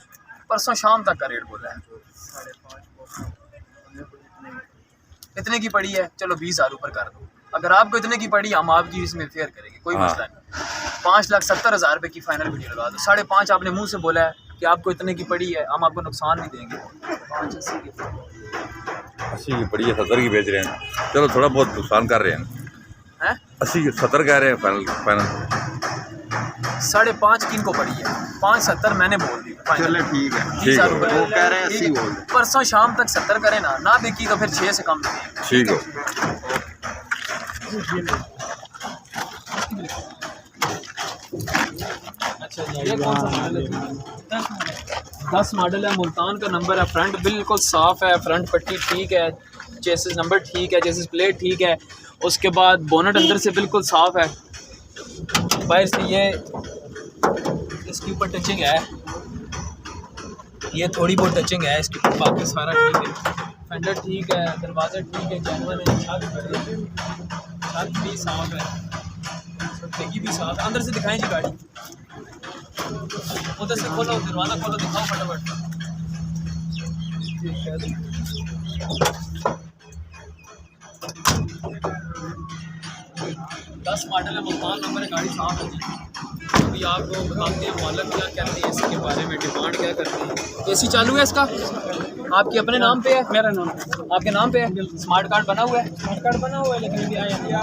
S1: परसों शाम तक का रेट बोला है। 5.5 इतने की पड़ी है, चलो 20,000 ऊपर कर दो। अगर आपको इतने की पड़ी, हम आपकी इसमें फेयर करेंगे, कोई मसला नहीं। 5,70,000 रुपये की फाइनल वीडियो लगा दो। 5.5 आपने मुंह से बोला है कि आपको इतने की पड़ी है, हम आपको नुकसान नहीं देंगे। 580
S2: की पड़ी है, 70 की बेच रहे हैं। चलो थोड़ा बहुत नुकसान कर रहे हैं, 80 की 70 कह रहे हैं फाइनल।
S1: 5.5 की इनको पड़ी है, 570 मैंने बोल दी।
S5: चले ठीक है,
S1: 20,000 रुपये
S5: वो कह रहे हैं 80 बोल दे।
S1: परसों शाम तक 70 करें ना बिकी तो फिर 6 से कम नहीं।
S2: ठीक हो।
S1: अच्छा जी, ये कौन सा मॉडल है? 10 मॉडल है, मुल्तान का नंबर है। फ्रंट बिल्कुल साफ़ है, फ्रंट पट्टी ठीक है, चेसिस नंबर ठीक है, चेसिस प्लेट ठीक है। उसके बाद बोनट अंदर से बिल्कुल साफ़ है, बाहर से ये इसके ऊपर टचिंग है, ये थोड़ी बहुत टचिंग है इसके ऊपर, बाकी सारा ठीक है। फेंडर ठीक है, दरवाज़ा ठीक है, जेन्युइन है, छत भी साफ़ है, डिग्गी भी साफ़ है। अंदर से दिखाएं जी गाड़ी, उधर से खोलो, दरवाज़ा खोलो, दिखाओ फटाफट। ठीक है, 10 मॉडल है, मुल्तान नंबर है, गाड़ी साफ़ है जी। अभी आपको बताते हैं मालिक क्या कहते हैं इसके बारे में, डिमांड क्या करते हैं। एसी चालू है इसका, आपके अपने नाम पे है? मेरा नाम, आपके नाम पे है? स्मार्ट कार्ड बना हुआ है? स्मार्ट कार्ड बना हुआ है लेकिन अभी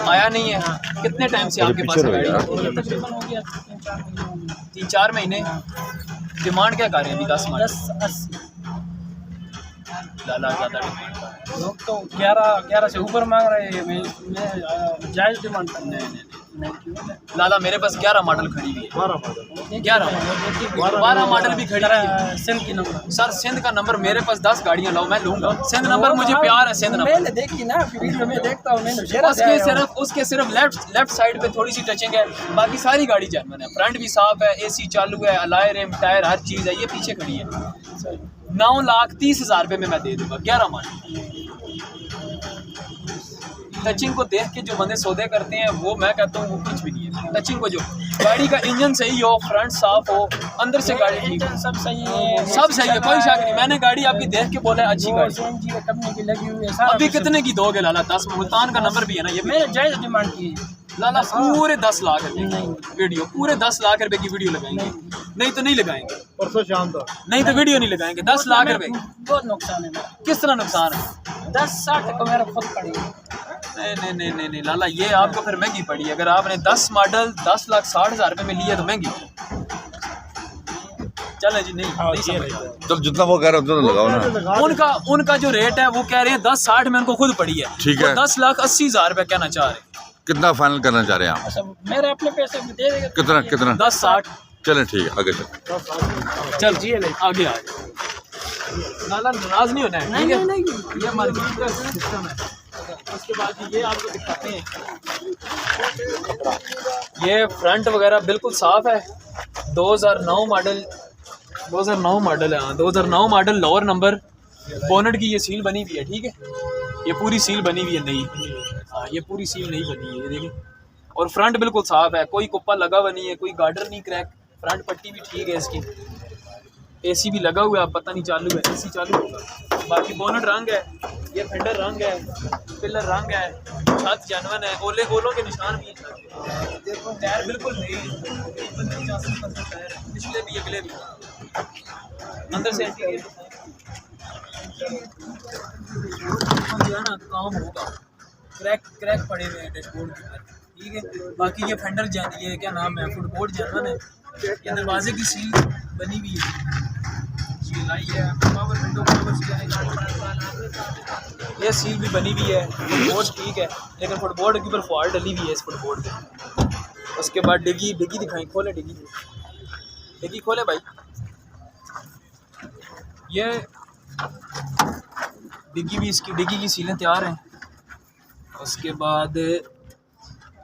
S1: आया नहीं है। कितने टाइम से आपके पास है गाड़ी? तकरीबन हो गया 3-4 महीने। डिमांड क्या कर रहे हैं अभी? 10 मॉडल 80 लाला ज़्यादा डिमांड,
S6: लोग तो 11 से ऊपर मांग रहे हैं, मैं जायज़ डिमांड करने हैं।
S1: लाला मेरे पास 11 मॉडल खड़ी हुई है, 12 मॉडल भी खड़ी है।
S6: सिंध की नंबर
S1: सर सिंध का नंबर मेरे पास 10 गाड़ियाँ लाओ, मैं लूँगा। सिंध नंबर मुझे प्यार है, सिंध नंबर
S6: मैंने देखी ना वीडियो में, देखता हूँ मैंने।
S1: उसके सिर्फ लेफ्ट साइड पे थोड़ी सी टचिंग है, बाकी सारी गाड़ी जेन्युइन है। फ्रंट भी साफ है, एसी चालू है, अलॉय रिम, टायर, हर चीज़ है। ये पीछे खड़ी है, 9,30,000 रुपये में मैं दे दूँगा 11 मॉडल। टचिंग को देख के जो बंदे सौदे करते हैं वो मैं कहता हूँ वो कुछ भी नहीं है। टचिंग को जो गाड़ी का इंजन सही हो, फ्रंट साफ हो, अंदर से गाड़ी ठीक है, सब सही है, कोई शक नहीं। मैंने गाड़ी आपकी देख के बोला है अच्छी गाड़ी
S6: कंपनी की लगी हुई है।
S1: अभी कितने की दोगे लाला? 10 मुल्तान का नंबर भी है ना, ये
S6: मैंने जायज़ डिमांड की है
S1: लाला। पूरे 10 लाख रुपए वीडियो, पूरे 10 लाख रुपए की वीडियो लगाएंगे? नहीं तो नहीं लगाएंगे,
S5: परसों शाम तक
S1: नहीं तो वीडियो नहीं लगाएंगे। 10 लाख रुपए
S6: बहुत नुकसान है मेरा।
S1: किस तरह नुकसान है?
S6: 10-60 को मेरा खुद पड़ेगा।
S1: नहीं लाला, ये आपको फिर महंगी पड़ी। अगर आपने 10 मॉडल 10,60,000 रुपए में लिया तो महंगी। चले जी, नहीं समझ।
S2: तो जितना वो कह रहे हो उतना लगाओ ना।
S1: उनका जो रेट है वो कह रहे हैं 10,60 में उनको खुद पड़ी है।
S2: ठीक है,
S1: 10,80,000 रुपए कहना चाह रहे हैं।
S2: कितना फाइनल करना चाह रहे हैं आप?
S6: मेरे अपने पैसे में दे देगा।
S2: कितना
S1: 10,60।
S2: चलें ठीक है, आगे
S1: चल जी आगे आ लाला, नाराज नहीं होना है, ठीक है? ये मार्केट का सिस्टम है। उसके बाद ये आपको दिखाते हैं, ये फ्रंट वगैरह बिल्कुल साफ है। 2009 मॉडल है, हाँ 2009 मॉडल, लोअर नंबर। बोनट की ये सील बनी हुई है, ठीक है? ये पूरी सील बनी हुई है नई, हाँ ये पूरी सील नहीं बनी है, ये देखिए। और फ्रंट बिल्कुल साफ है, कोई कुप्पा लगा हुआ नहीं है, कोई गार्डर नहीं क्रैक। फ्रंट पट्टी भी ठीक है इसकी, एसी भी लगा हुआ है, पता नहीं चालू है, एसी चालू होगा। बाकी बोनट रंग है, ये फेंडर रंग है, पिलर रंग है, छत जेन्युइन है, ओलों के निशान भी हैं। टायर बिल्कुल नहीं है, पिछले भी अगले भी। अंदर से काम होगा, क्रैक पड़े हुए हैं डैशबोर्ड के ऊपर, ठीक है? बाकी ये फेंडर ये क्या नाम है, फुटबोर्ड जेन्युइन है। ये दरवाजे की सील बनी हुई है, पावर विंडो, ये सील भी बनी हुई है। फुटबोर्ड ठीक है, लेकिन फुटबोर्ड के ऊपर फॉल्ट डली हुई है इस फुटबोर्ड पे। उसके बाद डिग्गी दिखाई, खोले डिग्गी खोले भाई। ये डिग्गी की सीलें तैयार हैं। उसके बाद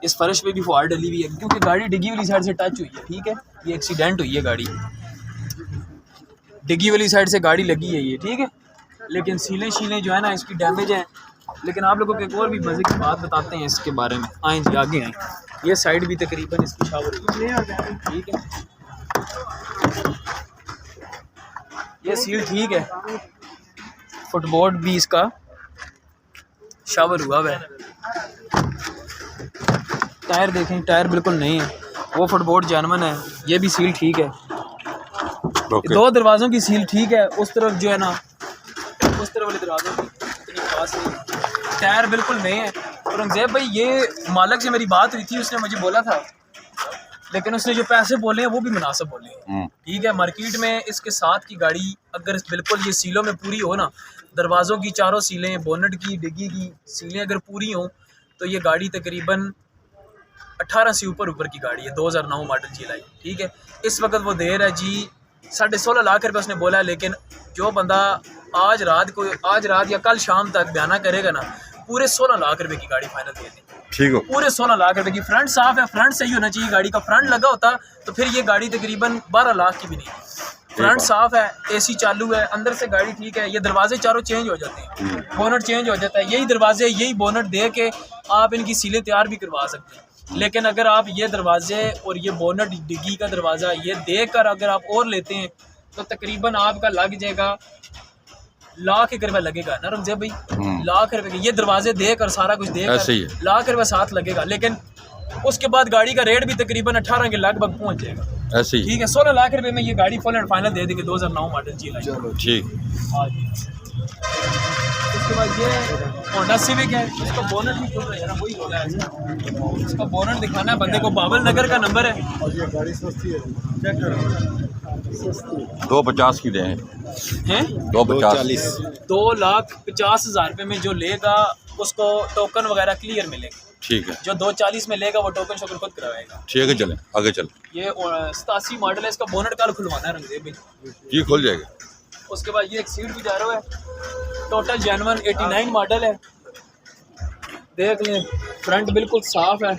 S1: इस फर्श पे भी फॉल्ट डली हुई है, क्योंकि गाड़ी डिग्गी वाली साइड से टच हुई है, ठीक है? ये एक्सीडेंट हुई है गाड़ी, डिग्गी वाली साइड से गाड़ी लगी है ये, ठीक है? लेकिन सीलें जो है ना इसकी डैमेज हैं। लेकिन आप लोगों को एक और भी मज़े की बात बताते हैं इसके बारे में। आएँ जी आगे आएँ। ये साइड भी तकरीबन इसकी शावर हुई है, ठीक है? ये सील ठीक है, फुटबोर्ड भी इसका शावर हुआ है। टायर देखें, टायर बिल्कुल नहीं है, वो फुटबोर्ड जेन्युइन है। ये भी सील ठीक है, दो दरवाज़ों की सील ठीक है। उस तरफ जो है ना, उस तरफ वाले दरवाज़ों की इतनी खास नहीं। टायर बिल्कुल नहीं है। औरंगज़ेब भाई, ये मालिक से मेरी बात हुई थी, उसने मुझे बोला था, लेकिन उसने जो पैसे बोले हैं वो भी मुनासिब बोले हैं, ठीक है? मार्केट में इसके साथ की गाड़ी अगर बिल्कुल ये सीलों में पूरी हो ना, दरवाज़ों की चारों सीलें, बोनट की, डिग्गी की सीलें अगर पूरी हों तो ये गाड़ी तकरीबन 18 से ऊपर की गाड़ी है, 2009 मॉडल GLI, ठीक है? इस वक्त वो दे रहा है जी 16.5 लाख रुपये उसने बोला है। लेकिन जो बंदा आज रात या कल शाम तक बयाना करेगा ना, पूरे 16 लाख रुपए की गाड़ी फाइनल दे देंगे।
S2: ठीक हो,
S1: पूरे 16 लाख रुपए की। फ्रंट साफ है, फ्रंट सही होना चाहिए गाड़ी का। फ्रंट लगा होता तो फिर ये गाड़ी तकरीबन 12 लाख की भी नहीं। फ्रंट साफ है, एसी चालू है, अंदर से गाड़ी ठीक है। ये दरवाजे चारों चेंज हो जाते हैं, बोनट चेंज हो जाता है। यही दरवाजे यही बोनट दे के आप इनकी सीलें तैयार भी करवा सकते हैं। लेकिन अगर आप ये दरवाजे और ये बोनट डिग्गी का दरवाज़ा ये दे कर अगर आप और लेते हैं तो तकरीबन आपका लग जाएगा लाख एक रुपया लगेगा ना रमज़ेब भाई, लाख रुपए के ये दरवाजे देकर सारा कुछ
S2: ऐसे ही
S1: देकर
S2: है।
S1: लाख रुपया साथ लगेगा। लेकिन उसके बाद गाड़ी का रेट भी तकरीबन 18 के लगभग पहुंच जाएगा।
S2: ऐसे ही।
S1: ठीक है, 16 लाख रुपए में ये गाड़ी फुल एंड फाइनल दे देंगे। 2009 मॉडल जी लाइन।
S2: ठीक।
S1: हाँ जी। उसके बाद ये होंडा सिविक है, इसका बोनट भी खुल रहा है ना, वही होगा है। इसका बोनट दिखाना है बंदे को। बाबल नगर का नंबर है।
S3: और ये गाड़ी सस्ती है, चेक करो, सस्ती
S2: 250 की दें,
S1: हैं
S2: 250।
S1: 2,50,000 रुपये में जो लेगा उसको टोकन वगैरह क्लियर मिलेगा।
S2: ठीक है,
S1: जो 240 में लेगा वो टोकन शोकन खुद करवाएगा।
S2: ठीक है, चलें आगे चल।
S1: ये 87 मॉडल है, इसका बोनट कल खुलवाना है रंगदेव भाई।
S2: जी खुल जाएगा।
S1: उसके बाद ये एक सीट भी जा रहा है, टोटल जेन्युइन 89 मॉडल है। देख लें, फ्रंट बिल्कुल साफ है,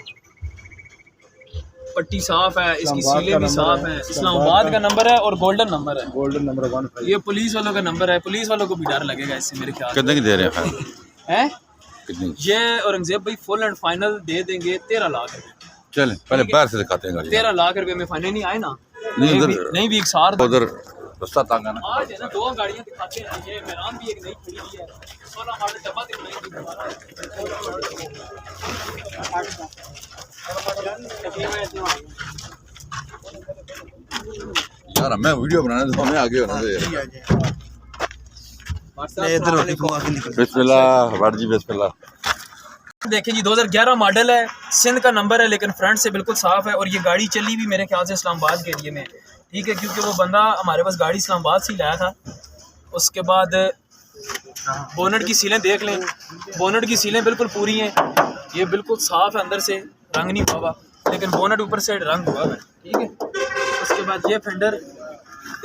S1: पट्टी साफ है, इसकी सीलें भी साफ हैं। इस्लामाबाद का नंबर है और गोल्डन नंबर है,
S3: गोल्डन नंबर 1।
S1: ये पुलिस वालों का नंबर है। पुलिस वालों को भी डर लगेगा इससे मेरे ख्याल
S2: कितने की दे रहे हैं?
S1: है।
S2: कितनी?
S1: ये औरंगजेब भाई फुल एंड फाइनल दे देंगे 13 लाख रुपए।
S2: चलें पहले बाहर से दिखाते हैं गाड़ी।
S1: 13 लाख रुपए में फाइनल नहीं आए ना,
S2: नहीं उधर
S1: नहीं भी एक सार
S2: उधर रास्ता तंग है ना।
S1: आज है ना, 2 गाड़ियां दिखाते हैं। ये मेरान भी एक नई खड़ी हुई है, 16 मॉडल डब्बा दिखाएंगे दोबारा।
S2: यार हमें वीडियो बनाने तो हमें आगे होना चाहिए। बिस्मिल्लाह बैठ जी, बिस्मिल्लाह।
S1: देखिए जी, 2011 मॉडल है, सिंध का नंबर है, लेकिन फ्रंट से बिल्कुल साफ है। और ये गाड़ी चली भी मेरे ख्याल से इस्लामाबाद के एरिए में, ठीक है, क्योंकि वो बंदा हमारे पास गाड़ी इस्लामाबाद से ही लाया था। उसके बाद बोनट की सीलें देख लें, बोनट की सीलें बिल्कुल पूरी हैं, ये बिल्कुल साफ है, अंदर से रंग नहीं हुआ, लेकिन बोनट ऊपर से रंग हुआ है, ठीक है। उसके बाद ये फेंडर,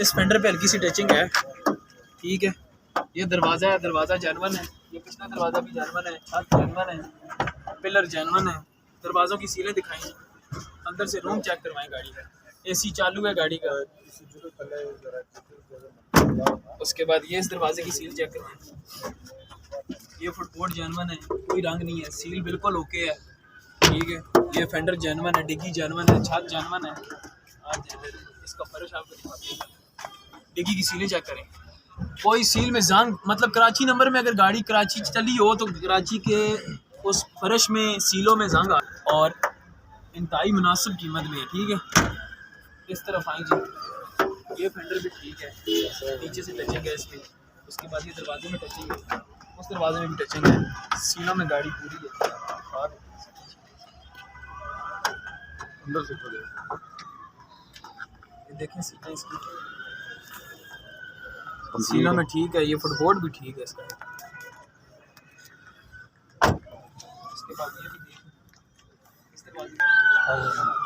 S1: इस फेंडर पे हल्की सी टचिंग है, ठीक है। ये दरवाज़ा है, दरवाज़ा जेन्युइन है, ये पिछला दरवाज़ा भी जेन्युइन है, छत जेन्युइन है, पिलर जेन्युइन है। दरवाज़ों की सीलें दिखाएं, अंदर से रूम चेक करवाएं गाड़ी का, एसी चालू है गाड़ी का। उसके बाद ये इस दरवाजे की सील चेक करवाएं, ये फुटबोर्ड जेन्युइन है, कोई रंग नहीं है, सील बिल्कुल ओके है, ठीक है। ये फेंडर जेन्युइन है, डिग्गी जेन्युइन है, छत जेन्युइन है। इसका फर्श आपको दिखाते हैं, डिग्गी की सीलें चेक करें, कोई सील में जंग, मतलब कराची नंबर में अगर गाड़ी कराची चली हो तो कराची के उस फर्श में सीलों में जंग आ, और इंतहाई मुनासिब कीमत में है, ठीक है। इस तरफ आई जी, ये फेंडर भी ठीक है, नीचे से टचिंग है इसमें। उसके बाद ये दरवाजे में टचिंग है, उस दरवाजे में भी टचिंग है, सीलों में गाड़ी पूरी है, और अंदर से खोले, ये देखें सीटें इसकी सीलों में ठीक है, ये फुटबोर्ड भी ठीक है इसका। इसके बाद ये भी देखें,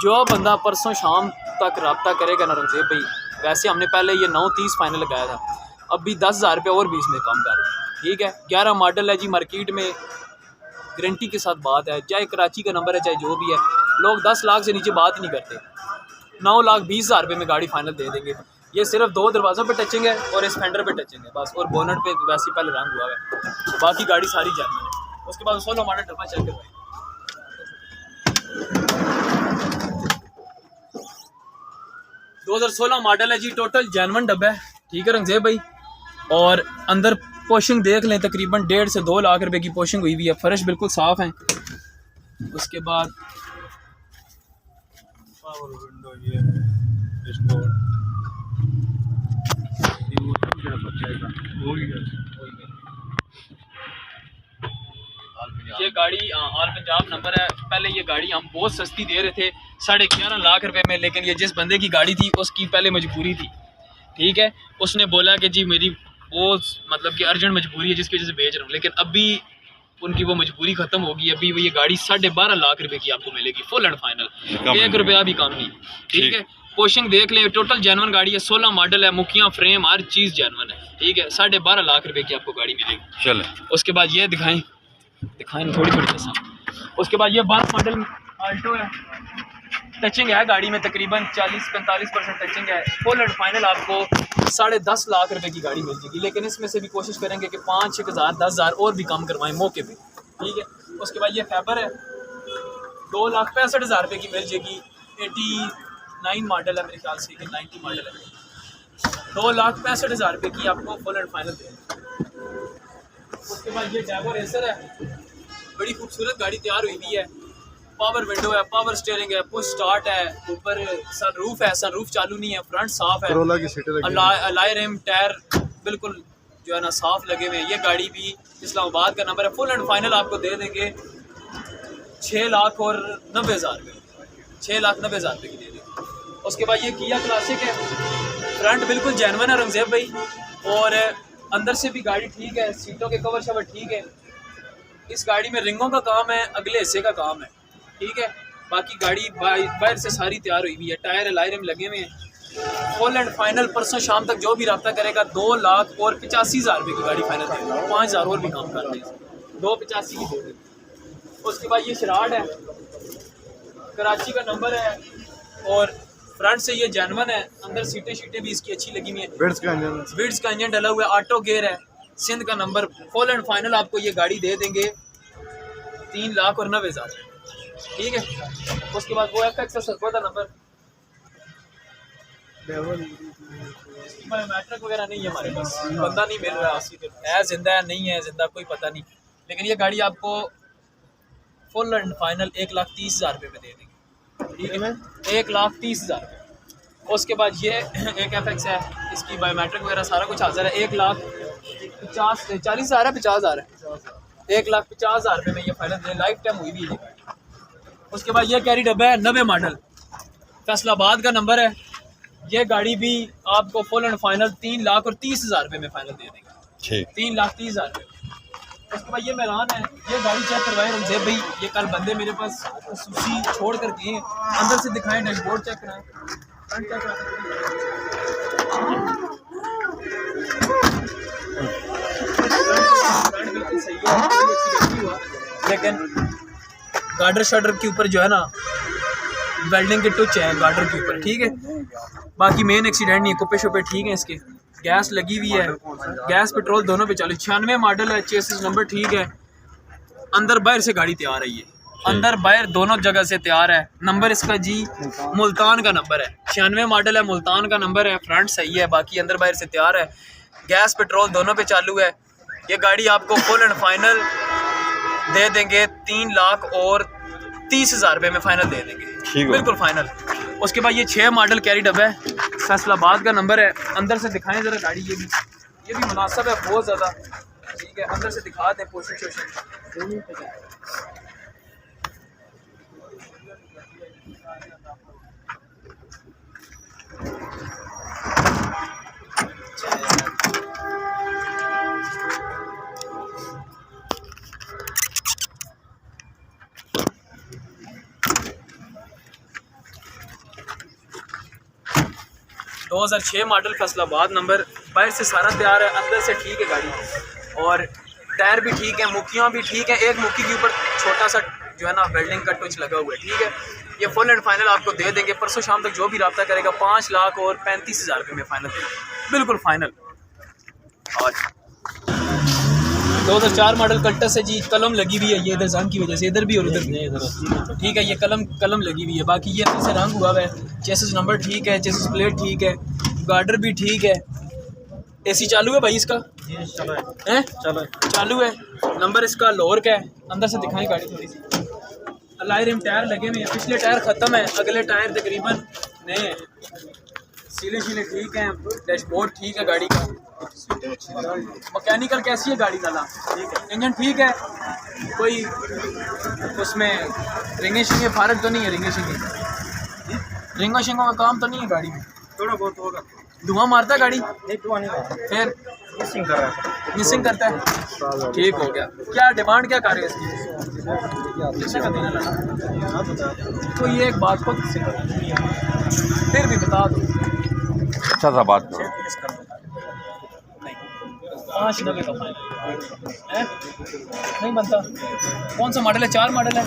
S1: जो बंदा परसों शाम तक रब्ता करेगा ना रंगजेब भाई, वैसे हमने पहले ये 930 फाइनल लगाया था, अभी 10,000 रुपये और भी इसमें कम कर दें, ठीक है। 11 मॉडल है जी, मार्केट में गारंटी के साथ बात है, चाहे कराची का नंबर है चाहे जो भी है, लोग 10 लाख से नीचे बात ही नहीं करते। 9,20,000 रुपये में गाड़ी फाइनल दे देंगे। ये सिर्फ 2 दरवाज़ों पे टचिंग है और इस फेंडर पे टचिंग है बस, और बोनट पे वैसे पहले रंग हुआ है, तो बाकी गाड़ी सारी जेन्युइन है। उसके बाद 16 मॉडल डब्बा चेक करवाएं, 2016 मॉडल है जी, टोटल जेन्युइन डब्बा है, ठीक है रंगजेब भाई। और अंदर पोशिंग देख लें, तकरीबन 1.5 से 2 लाख रुपए की पोशिंग हुई हुई है, फर्श बिल्कुल साफ़ है। उसके बाद ये गाड़ी ऑल पंजाब नंबर है। पहले ये गाड़ी हम बहुत सस्ती दे रहे थे, 11.5 लाख रुपए में, लेकिन ये जिस बंदे की गाड़ी थी उसकी पहले मजबूरी थी, ठीक है। उसने बोला कि जी मेरी वो मतलब कि अर्जेंट मजबूरी है जिसकी वजह से बेच रहा हूँ, लेकिन अभी उनकी वो मजबूरी ख़त्म होगी। अभी वो ये गाड़ी 12.5 लाख रुपए की आपको मिलेगी, फुल एंड फाइनल, 1 रुपया भी कम नहीं, ठीक है। पोशिंग देख लें, टोटल जेन्युइन गाड़ी है, 16 मॉडल है, मुखियाँ फ्रेम हर चीज़ जेन्युइन है। ठीक है, 12.5 लाख रुपए की आपको गाड़ी मिलेगी।
S2: चलें।
S1: उसके बाद ये दिखाएं ना थोड़ी जैसा। उसके बाद ये 12 मॉडल आल्टो है, टचिंग है गाड़ी में तकरीबन 40-45% टचिंग है। फुल एंड फाइनल आपको 10.5 लाख रुपए की गाड़ी मिल जाएगी, लेकिन इसमें से भी कोशिश करेंगे कि 5-6 हज़ार 10 हज़ार और भी कम करवाएं मौके पे, ठीक है। उसके बाद ये फैबर है, 2,65,000 रुपये की मिल जाएगी। 89 मॉडल है मेरे ख्याल से कि 90 मॉडल है। 2,65,000 रुपये की आपको फुल एंड फाइनल देंगे। उसके बाद ये जैगो रेसर है, बड़ी खूबसूरत गाड़ी तैयार हुई हुई है। पावर विंडो है, पावर स्टीयरिंग है, पुश स्टार्ट है, ऊपर सनरूफ है, सनरूफ चालू नहीं है, फ्रंट साफ है,
S5: करोला की सीटें लगी
S1: अलाय रिम टायर बिल्कुल जो है ना साफ लगे हुए हैं। ये गाड़ी भी इस्लामाबाद का नंबर है। फुल एंड फाइनल आपको दे देंगे 6,90,000 रुपये, 6,90,000 रुपये की दे देंगे। उसके बाद ये किया क्लासिक है, फ्रंट बिल्कुल जेनवन है रंगजेब भाई, और अंदर से भी गाड़ी ठीक है, सीटों के कवर शवर ठीक है। इस गाड़ी में रिंगों का काम है, अगले हिस्से का काम है, ठीक है। बाकी गाड़ी बाहर से सारी तैयार हुई हुई है, टायर लाइम लगे हुए हैं। फुल एंड फाइनल परसों शाम तक जो भी रब्ता करेगा 2,85,000 रुपये की गाड़ी फाइनल करेगा, 5,000 और भी काम कर रहे हैं, 2,85,000 की दे देंगे। उसके बाद ये शराड है, कराची का नंबर है, और फ्रंट से ये जेनवन है, अंदर सीटें भी इसकी अच्छी लगी हुई हैं। बिट्स का इंजन डला हुआ है, ऑटो गेयर है, सिंध का नंबर। फुल एंड फाइनल आपको ये गाड़ी दे देंगे 3,90,000, ठीक है। उसके बाद वो FX सर्को का नंबर, बायोमेट्रिक वगैरह नहीं है हमारे पास, बंदा नहीं मिल रहा है, जिंदा है नहीं है जिंदा कोई पता नहीं, लेकिन ये गाड़ी आपको फुल एंड फाइनल 1,30,000 रुपये में दे देंगे, ठीक है, 1,30,000 रुपये। उसके बाद ये एक FX है, इसकी बायोमेट्रिक वगैरह सारा कुछ हाजिर है, 1,40,000 है, 50,000 है, 1,50,000 रुपये में ये फाइनल लाइफ टाइम हुई भी है। उसके बाद ये कैरी डब्बा है, 90 मॉडल, फैसलाबाद का नंबर है। ये गाड़ी भी आपको फुल एंड फाइनल 3,30,000 रुपये में फाइनल दे देंगे, 3,30,000 रुपये। उसके बाद ये मैदान है, ये गाड़ी चेक करवाएं रंगजेब भाई, ये कल बंदे मेरे पास सूची छोड़ कर गए, अंदर से दिखाएं, डैशबोर्ड चेक कराएं, फ्रंट चेक कराएं, बिल्कुल सही है, कोई एक्सीडेंट नहीं हुआ, लेकिन गार्डर शटर के ऊपर जो है ना वेल्डिंग के टच है गार्डर के ऊपर, ठीक है। बाकी मेन एक्सीडेंट नहीं है, कुप्पे शुप्पे ठीक है इसके, गैस लगी हुई है, गैस पेट्रोल दोनों पे चालू। 96 मॉडल है, चेसिस नंबर ठीक है, अंदर बाहर से गाड़ी तैयार है, ये अंदर बाहर दोनों जगह से तैयार है। नंबर इसका जी मुल्तान का नंबर है, 96 मॉडल है, मुल्तान का नंबर है, फ्रंट सही है, बाकी अंदर बाहर से तैयार है, गैस पेट्रोल दोनों पे चालू है। ये गाड़ी आपको फुल एंड फाइनल दे देंगे 3,30,000 रुपये में फाइनल दे देंगे, बिल्कुल फाइनल। उसके बाद ये 6 मॉडल कैरी डब्बा है, फैसलाबाद का नंबर है, अंदर से दिखाएं ज़रा गाड़ी, ये भी मुनासिब है बहुत ज़्यादा, ठीक है, अंदर से दिखा दें पोर्शन शोशन। दो 2006 मॉडल फैसलाबाद नंबर, बाहर से सारा तैयार है, अंदर से ठीक है गाड़ी, और टायर भी ठीक है, मुक्कियाँ भी ठीक है, एक मुक्की के ऊपर छोटा सा जो है ना वेल्डिंग का टच लगा हुआ है, ठीक है। ये फुल एंड फाइनल आपको दे देंगे, परसों शाम तक जो भी रब्ता करेगा 5,35,000 रुपये में फाइनल देंगे, बिल्कुल फाइनल। और 2004 मॉडल कल्टस है जी, कलम लगी हुई है, ये इधर जंग की वजह से इधर भी और उधर भी, ठीक है, ये कलम लगी हुई है। बाकी ये से रंग हुआ है, चेसिस नंबर ठीक है, चेसिस प्लेट ठीक है, गार्डर भी ठीक है। AC चालू है भाई इसका, हैं चालू है, नंबर इसका लोअर का है, अंदर से दिखाएं गाड़ी थोड़ी सी। अलाय रिम टायर लगे हुए हैं, पिछले टायर ख़त्म है, अगले टायर तकरीबन नए हैं, सीले शीले ठीक हैं, डैशबोर्ड ठीक है गाड़ी का, मैकेनिकल कैसी है गाड़ी का, इंजन ठीक है, कोई उसमें रिंगे शिंगे फारक तो नहीं है, रिंगों शिंगों का काम तो नहीं है गाड़ी में,
S5: थोड़ा बहुत होगा,
S1: धुआं मारता है गाड़ी,
S5: नहीं धुआं नहीं मारता,
S1: फिर
S5: मिसिंग कर रहा है,
S1: मिसिंग करता है, ठीक हो गया। क्या डिमांड क्या कर रहे हैं इसकी, कितने का देना लगा, तो ये एक बात खुद फिर भी बता दो,
S2: अच्छा सा बात करो।
S1: नहीं 590 का फाइनल है, नहीं बनता। कौन सा मॉडल है? 4 मॉडल है,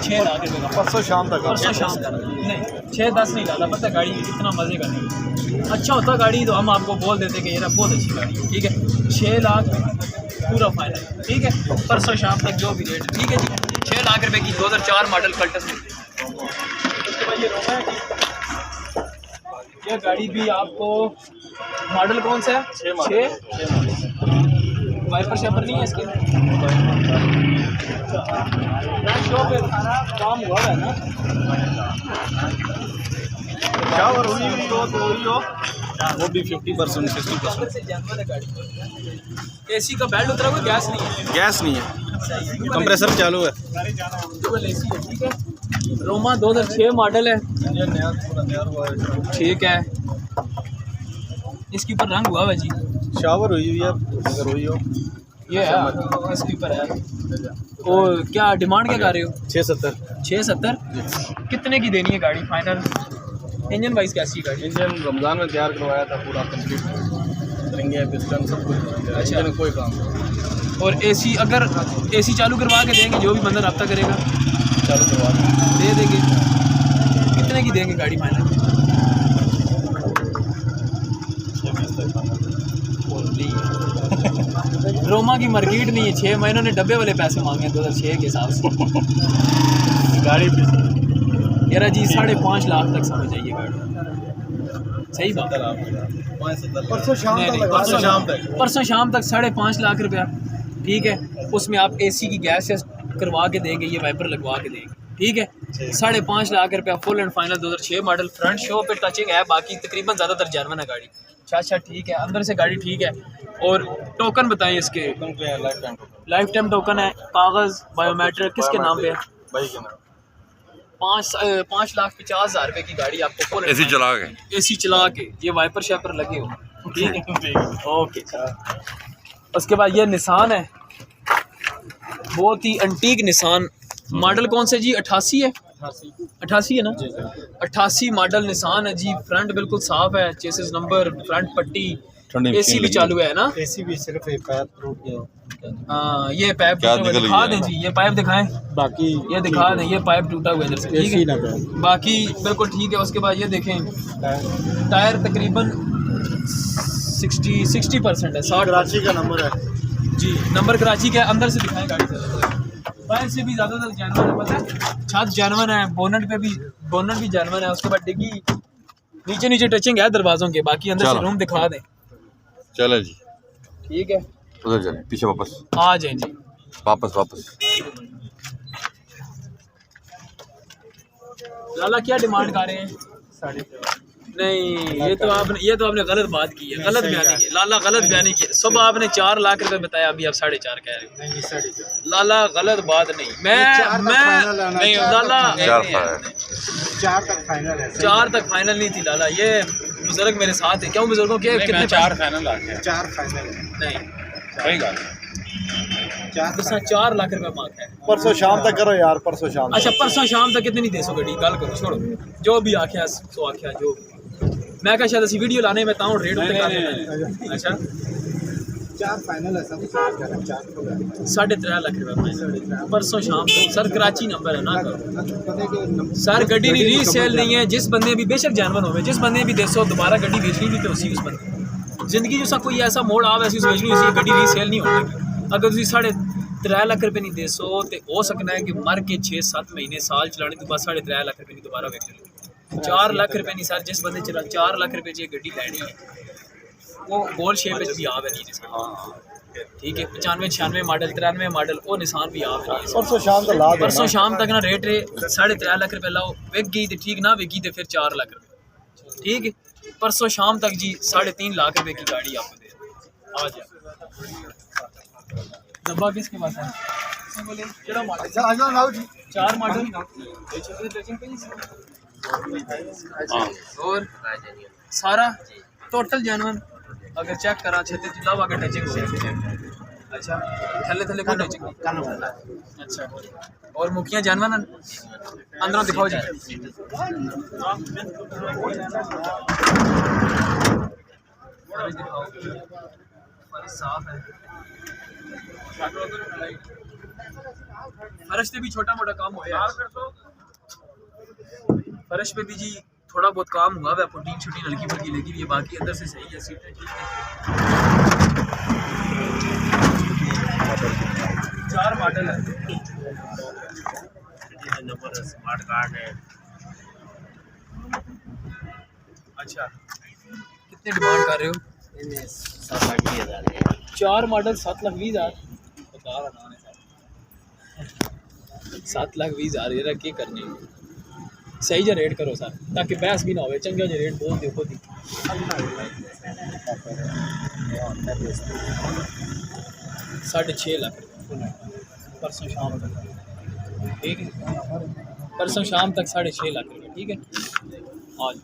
S1: 6 लाख रुपये का।
S5: परसों शाम तक
S1: परसों शाम तक नहीं, 6-10 नहीं डाला। पता गाड़ी कितना मज़े का नहीं, अच्छा होता गाड़ी तो हम आपको बोल देते कि ये बहुत अच्छी गाड़ी है, ठीक है। 6 लाख पूरा फाइनल, ठीक है। परसों शाम तक जो भी रेट, ठीक है जी। 6 लाख रुपए की 2004 मॉडल कल्टस मिलती है। उसके बाद ये रोमा है, ये गाड़ी भी आपको मॉडल कौन सा है? 6 वाइपर शेपर नहीं है इसके, काम हुआ है ना,
S5: शावर हुई हो तो हुई हो, वो भी 50% 60%।
S1: एसी का बेल्ट उतरा हुआ, गैस नहीं है,
S5: गैस नहीं है, कंप्रेसर चालू है।
S1: डबल एसी है, ठीक है। रोमा 2006 मॉडल है,
S5: इंजन नया पूरा तैयार हुआ है।
S1: ठीक है। इसके ऊपर रंग हुआ है जी,
S5: शावर हुई है अगर हुई हो।
S1: ये है इसके ऊपर है। और क्या डिमांड क्या कर रहे हो?
S5: 670।
S1: 670 कितने की देनी है गाड़ी फाइनल? इंजन वाइज कैसी है गाड़ी?
S5: इंजन रमज़ान में तैयार करवाया था पूरा कंप्लीट, रिंगे पिस्टन सब कुछ। अच्छा, में कोई काम नहीं।
S1: और एसी, अगर एसी चालू करवा के देंगे, जो भी बंदा रब्ता करेगा
S5: चालू करवा
S1: दे देंगे। कितने की देंगे गाड़ी फाइनल? रोमा की मार्केट नहीं है, 6 महीनों ने डब्बे वाले पैसे मांगे हैं 2006 के हिसाब से।
S5: गाड़ी
S1: यार जी 5.5 लाख तक समझ आइए गाड़ी, सही बात है।
S5: परसों शाम तक,
S1: परसों शाम तक 5.5 लाख रुपया, ठीक है। उसमें आप एसी की गैस करवा के देंगे, ये वाइपर लगवा के देंगे, ठीक है। 5.5 लाख रुपया full and final 2006 model. Front show पे टचिंग है, बाकी तकरीबन ज़्यादातर जर्मन है गाड़ी। अच्छा ठीक है, अंदर से गाड़ी ठीक है। और टोकन बताएं इसके? लाइफ टाइम टोकन है, कागज़ बायोमेट्रिक किसके नाम पे है?
S5: भाई के नाम।
S1: 5,50,000 रुपये की गाड़ी आपको फुल
S2: एसी चला के,
S1: एसी चला के, ये वाइपर शेपर लगे हो, ठीक है। ओके, उसके बाद ये निसान है, बहुत ही एंटीक निसान। मॉडल कौन से जी? 88 है, 88 है ना? 88 मॉडल निसान है जी। फ्रंट बिल्कुल साफ है, चेसिस नंबर, फ्रंट पट्टी, एसी भी चालू है ना?
S5: एसी भी सिर्फ एक पैर टूट गया।
S1: हाँ, ये पाइप
S2: क्या
S1: टूटा हुआ
S2: निकल
S1: दिखा
S2: गया?
S1: दें जी, ये पाइप दिखाएं,
S5: बाकी
S1: ये दिखा दें, ये पाइप टूटा हुआ है इधर से, ठीक है। बाकी बिल्कुल ठीक है। उसके बाद ये देखें, टायर तकरीबन 60% है, 60।
S5: कराची का नंबर है
S1: जी, नंबर कराची का है। अंदर से दिखाएं गाड़ी से, बाहर से भी ज़्यादातर जानवर है, पता है। छत जानवर है, बोनट भी जानवर है। उसके बाद डिग्गी नीचे टचिंग है दरवाज़ों के, बाकी अंदर से
S2: चलो।
S1: रूम दिखा दें,
S2: चले जी
S1: ठीक है।
S2: उधर चले, पीछे वापस
S1: आ जाए जी,
S2: वापस।
S1: लाला क्या डिमांड कर रहे हैं?
S5: 13.5।
S1: नहीं, ये तो आपने गलत बात की है, गलत बयानी की लाला, गलत बयानी की। सुबह आपने 4 लाख रुपए बताया, अभी आप 4.5 कह रहे हो।
S5: नहीं 4.5।
S1: लाला गलत बात नहीं, मैं नहीं लाला,
S5: 4 तक फाइनल है।
S1: 4 तक फाइनल नहीं थी लाला। ये बुजुर्ग मेरे साथ है, क्यों बुजुर्गों के कितने
S4: 4 फाइनल आ गया।
S5: 4 फाइनल है।
S1: नहीं,
S4: सही बात।
S1: 4 लाख रुपए मांग है।
S5: परसों शाम तक करो यार, परसों शाम।
S1: अच्छा, परसों शाम तक कितनी दे सो गड्डी? गल करो, छोड़ो जो भी आख्या सो आख्या, जो मैं क्या शायद वीडियो लाने में ताऊं रेट उते कर देना। अच्छा,
S5: 4 फाइनल है सब।
S1: 3.5 लाख रुपए परसों शाम को। सर कराची नंबर है ना करो सर, गड्डी नहीं रीसेल नहीं है। जिस बंदे भी बेशक जानवर हो, जिस बंदे भी देसो दोबारा गड्डी बेचनी थी तो उसी उस बंदे जिंदगी जो सा कोई ऐसा मोड़ आवे ऐसी बेचनी, उसी गड्डी रीसेल नहीं होगी। अगर तुम 3.5 लाख रुपए नहीं देसो तो हो सकना है कि मर के 6-7 महीने साल चलाने के बाद 3.5 लाख रुपए की दोबारा बेच लो। 4 लाख रुपए नहीं सर, जिस बंदे चला 4 लाख रुपए की गड्डी लैनी है वो गोल शेप में भी आवे नहीं निशान, ठीक है। 95-96 मॉडल, 93 मॉडल, वो निशान भी आवे नहीं।
S5: परसों शाम तक ला देना।
S1: परसों शाम तक ना रेट 3.5 लाख रुपए लाओ, विक गई तो ठीक, ना विकी तो फिर 4 लाख रुपए, ठीक है। परसों शाम तक जी 3.5 लाख रुपए की गाड़ी आपको दे। आ जाए डब्बा किसके पास है? केड़ा मॉडल?
S5: अच्छा आ जाओ लाओ जी।
S1: 4 मॉडल और सारा टोटल जानवर अगर चेक करा छे तो लावा के टचिंग से। अच्छा, थले कोई टचिंग? अच्छा, और मुखियां जानवर अंदरों दिखाओ जी। फर्श साफ है। फर्श पे भी छोटा मोटा काम हुआ है। फर्श पे भी जी थोड़ा बहुत काम हुआ है, पुटीन छुटीन हल्की फुल्की लगी हुई है, बाकी अंदर से सही है, सीटें ठीक है। 4 मॉडल है।
S6: नंबर स्मार्ट कार्ड है।
S1: अच्छा कितने डिमांड कर रहे हो?
S6: 7,20,000
S1: 4 मॉडल 7,20,000 बता रहा हूँ 7,20,000 ये रख के करने सही जो रेट करो सर, ताकि बहस भी ना हो। चंगा जो रेट बोल दो खुद ही। 6.5 लाख परसों शाम तक, ठीक है? परसों शाम तक 6.5 लाख रुपये, ठीक है? आज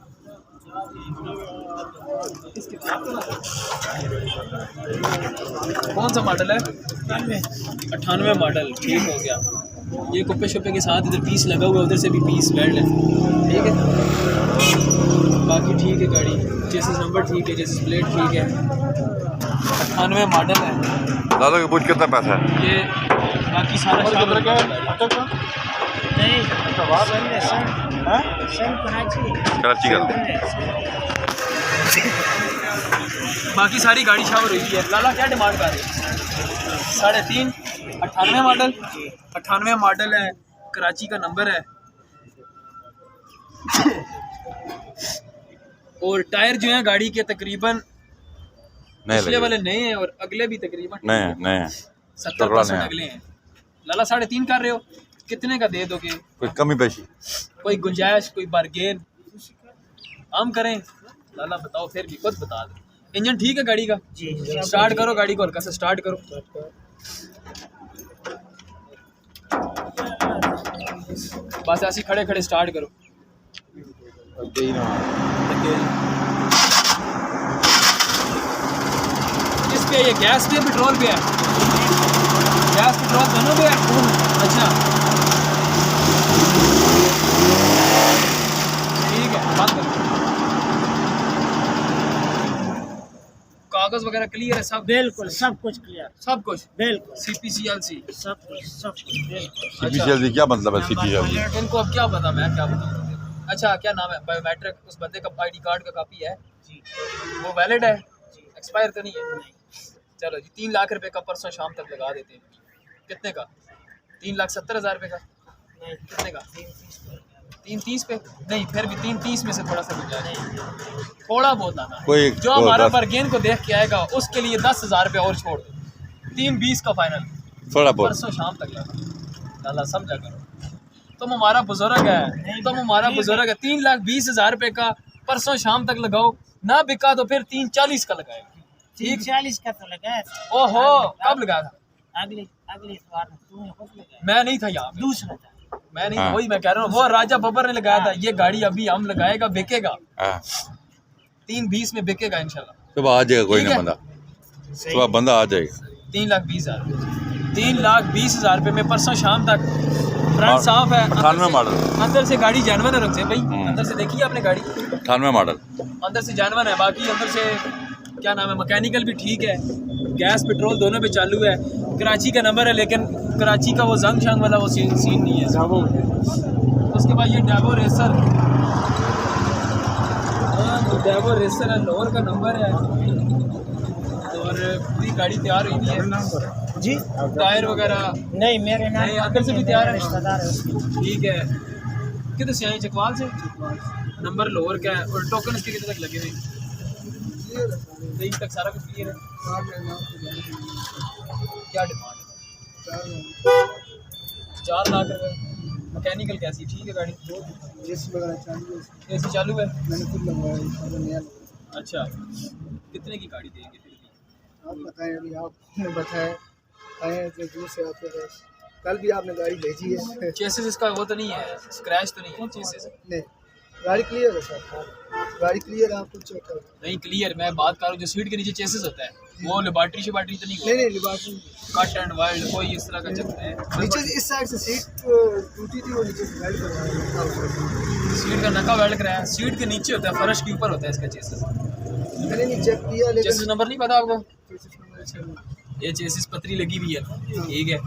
S1: कौन सा मॉडल है? 98 मॉडल, ठीक हो गया। ये कुप्पे शुप्पे के साथ इधर पीस लगा हुआ है, उधर से भी पीस वेल्ड है, ठीक है? बाकी ठीक है गाड़ी, चेसिस नंबर ठीक है, चेसिस प्लेट ठीक है। 98 मॉडल है।
S2: दादा के पूछ कितना पैसा है?
S1: ये बाकी सारा
S2: कराची का
S1: बाकी सारी गाड़ी शावर हुई है। लाला क्या डिमांड कर रहे हैं? 3.5 98 मॉडल, 98 मॉडल है, कराची का नंबर है। और टायर जो है गाड़ी के तकरीबन पिछले वाले नए हैं और अगले भी तकरीबन
S2: नए
S1: 70% अगले हैं। लाला 3.5 कर रहे हो, कितने का दे दोगे?
S2: कोई कमी पेशी?
S1: कोई गुंजाइश, कोई बार्गेन हम करें? लाला बताओ, फिर भी खुद बता दो। इंजन ठीक है गाड़ी का? जी। स्टार्ट करो गाड़ी को, हल्का सा स्टार्ट करो। बस ऐसे खड़े खड़े स्टार्ट करो। किस पे? ये गैस पे पेट्रोल पे है? गैस पेट्रोल दोनों पे है? अच्छा ठीक है, बंद करो। कागज वगैरह क्लियर है सब?
S6: बिल्कुल सब कुछ क्लियर,
S1: सब कुछ
S6: बिल्कुल
S1: CPCLC
S6: सब कुछ बिल्कुल।
S2: सीपीसीएल क्या मतलब है? सीपीसीएल
S1: इनको अब क्या पता, मैं क्या बताऊँ। अच्छा क्या नाम है? बायोमेट्रिक उस बंदे का ID कार्ड का कॉपी है जी, वो वैलिड है, एक्सपायर तो नहीं है? चलो जी 3 लाख रुपए का परसों शाम तक लगा देते हैं। कितने का? 3,70,000 रुपये का? कितने का? 3.30 पे? नहीं, फिर भी 3.30 में से थोड़ा सा गुंजाइश, थोड़ा बहुत आना। जो हमारा बर्गेन को देख के आएगा उसके लिए 10,000 रुपये और छोड़ दो। 3.20 का फाइनल,
S2: थोड़ा बहुत
S1: परसों शाम तक लगा। लाला समझा करो, तुम हमारा बुजुर्ग है, तुम हमारा बुजुर्ग है। 3,20,000 रुपये का परसों शाम तक लगाओ, ना बिका तो फिर 3.40 का लगाएगा।
S6: 3.40 का तो लगाया था।
S1: ओहो, कब लगाया था?
S6: अगले बार तूने खुद लगाया।
S1: मैं नहीं था यहाँ,
S6: दूसरा था।
S1: मैं नहीं, वही मैं कह रहा हूँ, वो राजा बब्बर ने लगाया था। ये गाड़ी अभी हम लगाएगा, बिकेगा 3.20 में बिकेगा इंशाल्लाह।
S2: सुबह आ जाएगा कोई ना बंदा, सुबह बंदा आ जाएगा।
S1: 3,20,000 3,20,000 रुपये में परसों शाम तक। फ्रंट साफ है,
S2: 98 मॉडल,
S1: अंदर से गाड़ी जानवर है रखते भाई, अंदर से देखिए आपने गाड़ी
S2: 98 मॉडल,
S1: अंदर से जानवर है। बाकी अंदर से क्या नाम है, मैकेनिकल भी ठीक है, गैस पेट्रोल दोनों पे चालू है। कराची का नंबर है, लेकिन कराची का वो जंग शंग वाला वो सीन नहीं है। उसके बाद ये डेवो रेसर है, लाहौर का नंबर है और पूरी गाड़ी तैयार हुई है
S6: जी।
S1: टायर वगैरह
S6: नहीं मेरे नाम
S1: नहीं, अंदर से भी तैयार है,
S6: रिश्तेदार है उसके।
S1: ठीक है। कितने से आए? चकवाल से। नंबर लाहौर का है और टोकन इसके कितने तक लगे हुए? 3 तक सारा कुछ क्लियर है। क्या डिमांड है? 4 लाख रुपए। मैकेनिकल कैसी ठीक है गाड़ी? एसी चालू है?
S3: मैंने खुद लगवाया।
S1: अच्छा कितने की गाड़ी देंगे फिर भी?
S3: आप बताएं, अभी आपने बताया आए इतने दूर से आपके पास, कल भी आपने गाड़ी भेजी है।
S1: चेसिस इसका वो तो नहीं है, स्क्रैच तो नहीं है चेसिस?
S3: नहीं, गाड़ी क्लियर है सर, गाड़ी क्लियर है, आप कुछ चेक करो।
S1: नहीं क्लियर, मैं बात कर रहा हूँ जो सीट के नीचे चेसिस होता है वो लेबॉर्ट्री शेबार्ट्री तो नहीं?
S3: नहीं लिबार्ट्री
S1: कट एंड वाइल्ड कोई इस तरह का चलता है?
S3: नीचे इस साइड से सीट टूटी थी, वो नीचे से वेल्ड करवाया।
S1: सीट का नका वेल्ड कराया, सीट के नीचे होता है, फर्श के ऊपर होता है इसका चेसिस।
S3: मैंने नहीं चेक किया, लेकिन
S1: चेसिस नंबर नहीं पता आपको? ये चेसिस पतरी लगी हुई है, ठीक है।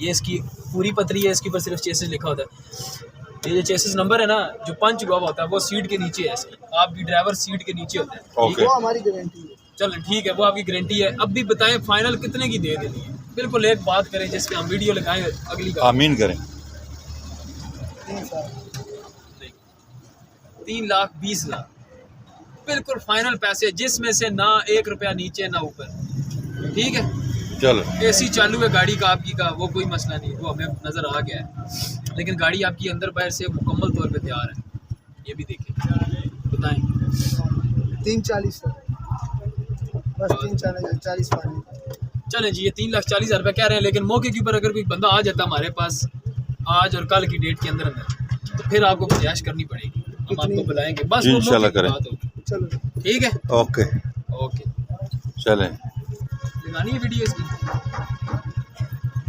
S1: ये इसकी पूरी पतरी है, इसके ऊपर सिर्फ चेसिस लिखा होता है। ये जो चेसिस नंबर है ना, जो पंच हुआ होता है वो सीट के नीचे है इसकी, आपकी ड्राइवर सीट के नीचे होता है, ठीक है।
S3: हमारी गारंटी है।
S1: चलो ठीक है, वो आपकी गारंटी है। अब भी बताएं फाइनल कितने की दे देनी है? बिल्कुल एक बात करें जिस पे हम वीडियो लगाएं अगली बार।
S2: आमीन करें।
S1: 3,20,00,000 बिल्कुल फाइनल पैसे, जिसमें से ना 1 रुपया नीचे ना ऊपर, ठीक है।
S2: चलो
S1: एसी चालू है गाड़ी का आपकी का, वो कोई मसला नहीं, वो हमें नज़र आ गया है। लेकिन गाड़ी आपकी अंदर बाहर से मुकम्मल तौर पे तैयार है, ये भी देखें। बताएं
S3: 340 बस 340 पानी।
S1: चलें जी, ये 3,40,000 रुपये कह रहे हैं, लेकिन मौके के ऊपर अगर कोई बंदा आ जाता हमारे पास आज और कल की डेट के अंदर तो फिर आपको गुंजाइश करनी पड़ेगी, हम आपको बुलाएंगे, बस वो
S2: इंशाल्लाह
S1: मौके की
S2: करें।
S1: बात होगी।
S3: चलो
S1: ठीक है,
S2: ओके
S1: ओके।
S2: चलें।
S1: लगानी है वीडियो इसकी।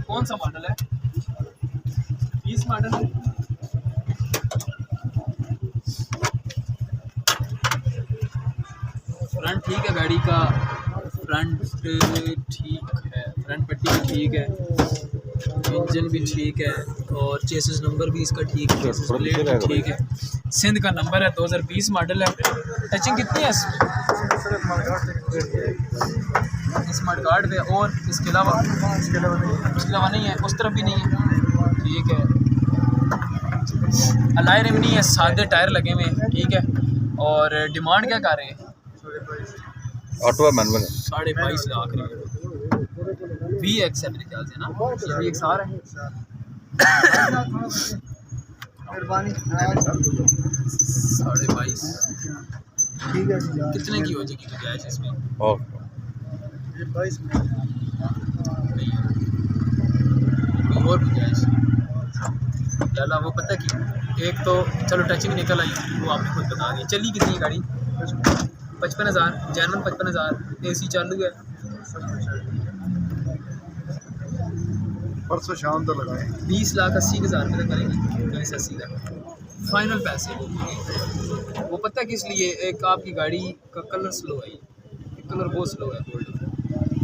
S1: कौन सा मॉडल है? 20 मॉडल है। फ्रंट ठीक है गाड़ी का, फ्रंट ठीक है, फ्रंट पट्टी भी ठीक है, इंजन भी ठीक है, और चेसिस नंबर भी इसका ठीक है, चेसिस प्लेट भी ठीक है। सिंध का नंबर है, 2020 मॉडल है। टचिंग कितनी है इसमें? स्मार्ट कार्ड पे, और इसके अलावा नहीं है, उस तरफ भी नहीं है, ठीक है। अलाय रिम नहीं है, सादे टायर लगे हुए हैं, ठीक है। और डिमांड क्या कर रहे हैं?
S2: ऑटो मैनुअल है।
S1: 22.5 लाख रुपये। VX है मेरे ख्याल से ना, VX आ रहा है।
S3: मेहरबानी
S1: 22.5
S3: ठीक है।
S1: कितने की हो जाएगी गुंजाइश इसमें?
S2: ओके
S3: 22
S1: नहीं है कोई और गुंजाइश? लाला वो पता कि एक तो चलो टचिंग निकल आई, वो आपने खुद बता दी। चली कितनी है गाड़ी? 55,000, जैनवन 55,000, AC चालू है।
S3: परसों शाम तक लगाए
S1: 20,80,000 रुपये तक करेंगे, 20,80 तक फाइनल पैसे। वो पता किस लिए? एक आपकी गाड़ी का कलर स्लो है, कलर बहुत स्लो है गोल्ड।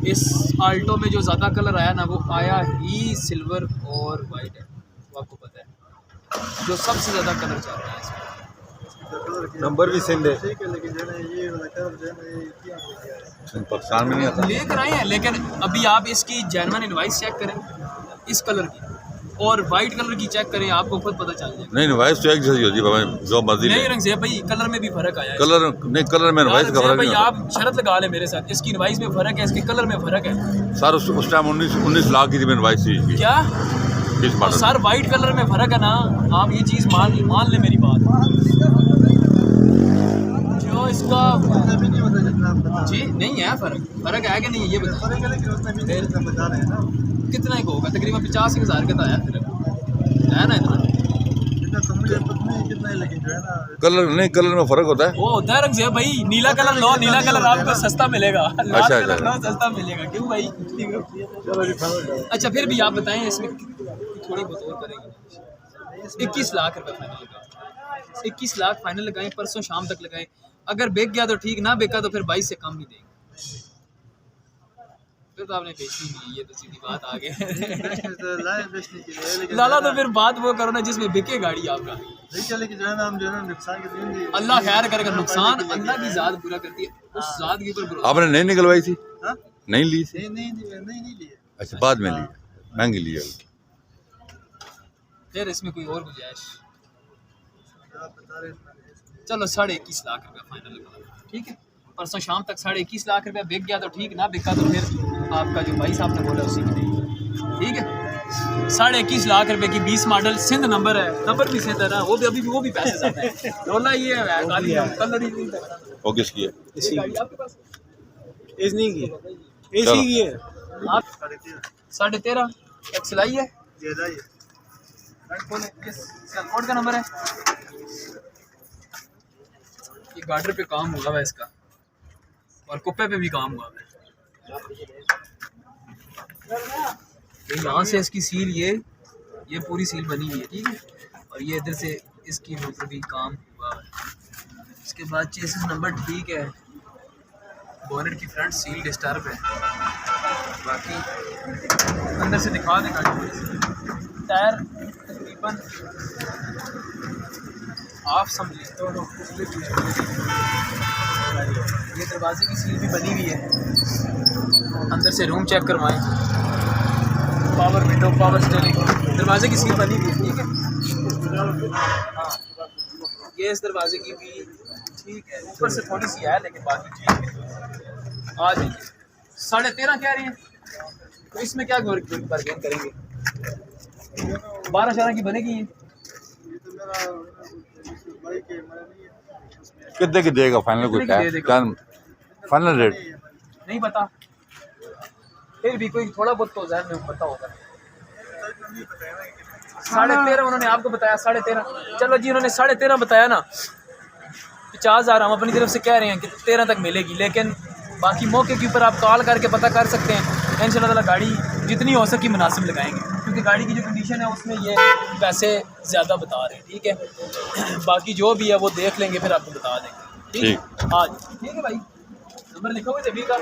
S1: इस आल्टो में जो ज़्यादा कलर आया ना, वो आया ही सिल्वर और वाइट है, वो आपको पता है, जो सबसे ज़्यादा कलर चल रहा है इसमें।
S3: नंबर भी सेंड है।
S2: पाकिस्तान में नहीं आता।
S1: लेकर आए हैं, लेकिन अभी आप इसकी जेन्युइन इनवॉइस चेक करें इस कलर की, और वाइट कलर की चेक करें, आपको खुद पता चल जाएगा।
S2: नहीं वाइस तो एक जैसी होती है भाई, जो मर्जी
S1: नहीं
S2: ले।
S1: रंगज़ेब भाई, कलर में भी फ़र्क आया है।
S2: कलर नहीं, कलर में वाइस का फर्क
S1: भाई
S2: नहीं
S1: आप शरत लगा लें मेरे साथ, इसकी इनवॉइस में फ़र्क है, इसके कलर में फ़र्क है।
S2: सर उस टाइम 19 लाख की थी मैंने वाइस थी इसकी।
S1: क्या
S2: 20 मॉडल।
S1: सर वाइट कलर में फ़र्क है ना, आप ये चीज़ मान लें मेरी बात। जो इसका जी नहीं है फ़र्क है कि नहीं, ये बताएं कितना ही होगा? तकरीबन 85,000 का तो है ना इतना।
S2: कलर नहीं, कलर में फर्क होता है।
S1: वो होता है रंगज़ेब भाई, नीला कलर लो, नीला कलर आपको सस्ता मिलेगा, लाल
S2: अच्छा,
S1: कलर
S2: अच्छा।
S1: लो सस्ता मिलेगा, क्यों भाई? अच्छा फिर भी आप बताएं, इसमें थोड़ी बहुत और करेंगे। 21 लाख रुपये फाइनल लगाएं, 21 लाख फाइनल लगाएं, परसों शाम तक लगाएं। अगर बिक गया तो ठीक, ना बिका तो फिर 22 से कम नहीं देंगे। फिर तो आपने बेची नहीं, ये तो सीधी बात आ गई। लाला तो फिर बात वो करो ना जिसमें बिके गाड़ी आपका। अल्लाह खैर करेगा, नुकसान अल्लाह की ज़ात पूरा करती है, उस ज़ात के ऊपर भरोसा।
S2: आपने नहीं निकलवाई थी? नहीं ली थी?
S3: नहीं
S2: अच्छा बाद में ली, महंगी ली है।
S1: फिर इसमें कोई और गुंजाइश? चलो 21.5 लाख रुपये फाइनल लगा, ठीक है। परसों शाम तक 21.5 लाख रुपये बिक गया तो ठीक, ना बिका तो फिर आपका जो भाई साहब ने बोला उसी की देंगे, ठीक है। 21.5 लाख रुपए की 20 मॉडल, सिंध नंबर है, नंबर भी सिंध है ना, वो भी पैसे ज़्यादा है। रोला ये है गाड़ी कलर ही नहीं था।
S2: वो किसकी है?
S1: इसी गाड़ी आपके पास
S3: इतनी की
S2: चलो।
S3: की है
S1: आप 13.5 एक्सलाई है, कोड का नंबर है। ये गार्डर पे काम हुआ है इसका, और कुप्पे पे भी काम हुआ है। यहाँ से इसकी सील, ये पूरी सील बनी हुई है, ठीक है। और ये इधर से इसकी ऊपर भी काम हुआ है। इसके बाद चेसिस नंबर ठीक है, बोनेट की फ्रंट सील डिस्टर्ब है। बाकी अंदर से दिखा दें गाड़ी। टायर तकरीबन आप समझें तो ये दरवाजे की सील भी बनी हुई है। अंदर से रूम चेक करवाएं, पावर विंडो, पावर स्टीयरिंग, दरवाजे की सील बनी हुई है। ठीक है, हाँ ये इस दरवाजे की भी ठीक है, ऊपर से थोड़ी सी है लेकिन बाकी ठीक है। आ जाइए 13.5 कह रहे हैं, तो इसमें क्या बार्गेन करेंगे? 12-14 की बनेगी।
S2: कितने की देगा फाइनल? कोई फाइनल रेट
S1: नहीं पता, फिर भी कोई थोड़ा बहुत तो ज़हन में पता होगा। 13.5 उन्होंने आपको बताया, 13.5। चलो जी, उन्होंने 13.5 बताया ना, 50,000 हम अपनी तरफ से कह रहे हैं कि 13 तक मिलेगी, लेकिन बाकी मौके के ऊपर आप कॉल करके पता कर सकते हैं। इंशाल्लाह ताला गाड़ी जितनी हो सके मुनासिब लगाएंगे, क्योंकि गाड़ी की जो कंडीशन है उसमें ये पैसे ज़्यादा बता रहे हैं। ठीक है, बाकी जो भी है वो देख लेंगे, फिर आपको बता देंगे। ठीक, हाँ ठीक है भाई, नंबर लिखा हुआ है जबीर का।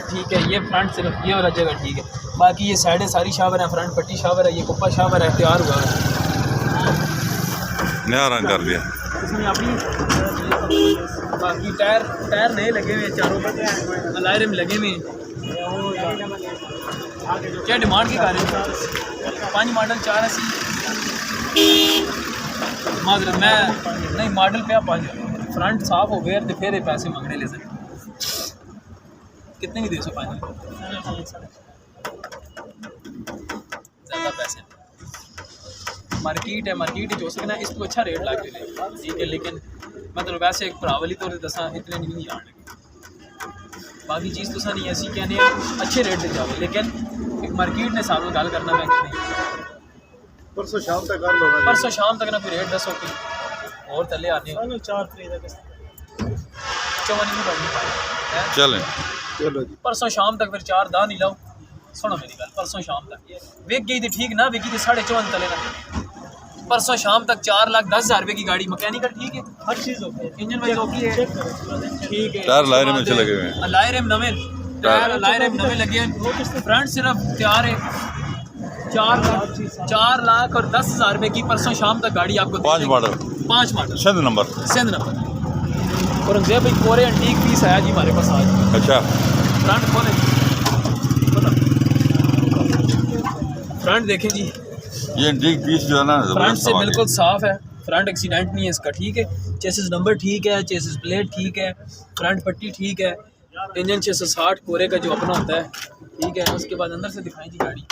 S1: ठीक है, ये फ्रंट सिर्फ ये वाला जगह ठीक है, बाकी ये साइडें सारी शावर है, फ्रंट पट्टी शावर है, ये कुप्पा शावर है, तैयार हुआ है,
S2: नया रंग कर दिया
S1: इसमें अपनी। बाकी टायर नए लगे हुए, चारों अलायरम लगे हुए। क्या डिमांड की कार है? 5 मॉडल 480 माजर मैं नहीं मॉडल पे 5 फ्रंट साफ हो गए तो फिर पैसे मंगने ले सकते। कितने की 200 फाइनल? ज़्यादा पैसे मार्केट है, मार्केट जो सकना इसको अच्छा रेट लग रहे ठीक है, लेकिन मतलब वैसे एक भरावली तो दसा इतने नहीं आने लगे। बाकी चीज़ तो नहीं ऐसी कहने अच्छे रेट दे जाओगे, लेकिन एक मार्केट ने सालों गल करना मैं नहीं।
S3: परसों शाम तक कर लो,
S1: परसों शाम तक ना कोई रेट दसो कि और थले आने
S3: 4 तक
S1: चवन नहीं बढ़नी पाए।
S2: चलें।
S3: चलो जी,
S1: परसों शाम तक फिर 4 दान ही लाओ। सुनो मेरी गल, परसों शाम तक विक गई थी ठीक ना, विकी थी 54.5 तले ना। परसों शाम तक 4,10,000 रुपये की गाड़ी मैकेनिकल ठीक है, हर चीज़ ओके, इंजन वाइज ओके है, ठीक है।
S2: टायर लायरे में से लगे हुए हैं,
S1: लायरे नवे टायर लायरे नवे लगे हैं। फ्रंट सिर्फ तैयार है। 4,10,000 रुपये की परसों शाम तक गाड़ी आपको
S2: 5 मॉडल सिंध नंबर
S1: औरंगजेब भाई कोरे एंटीक पीस आया जी हमारे पास आज।
S2: अच्छा,
S1: फ्रंट खोले, फ्रंट देखें जी,
S2: ये एंटीक पीस जो है ना
S1: फ्रंट से बिल्कुल साफ है, फ्रंट एक्सीडेंट नहीं है इसका, ठीक है। चेसिस नंबर ठीक है, चेसिस प्लेट ठीक है, फ्रंट पट्टी ठीक है, इंजन 660 कोरे का जो अपना होता है ठीक है। उसके बाद अंदर से दिखाएं जी गाड़ी,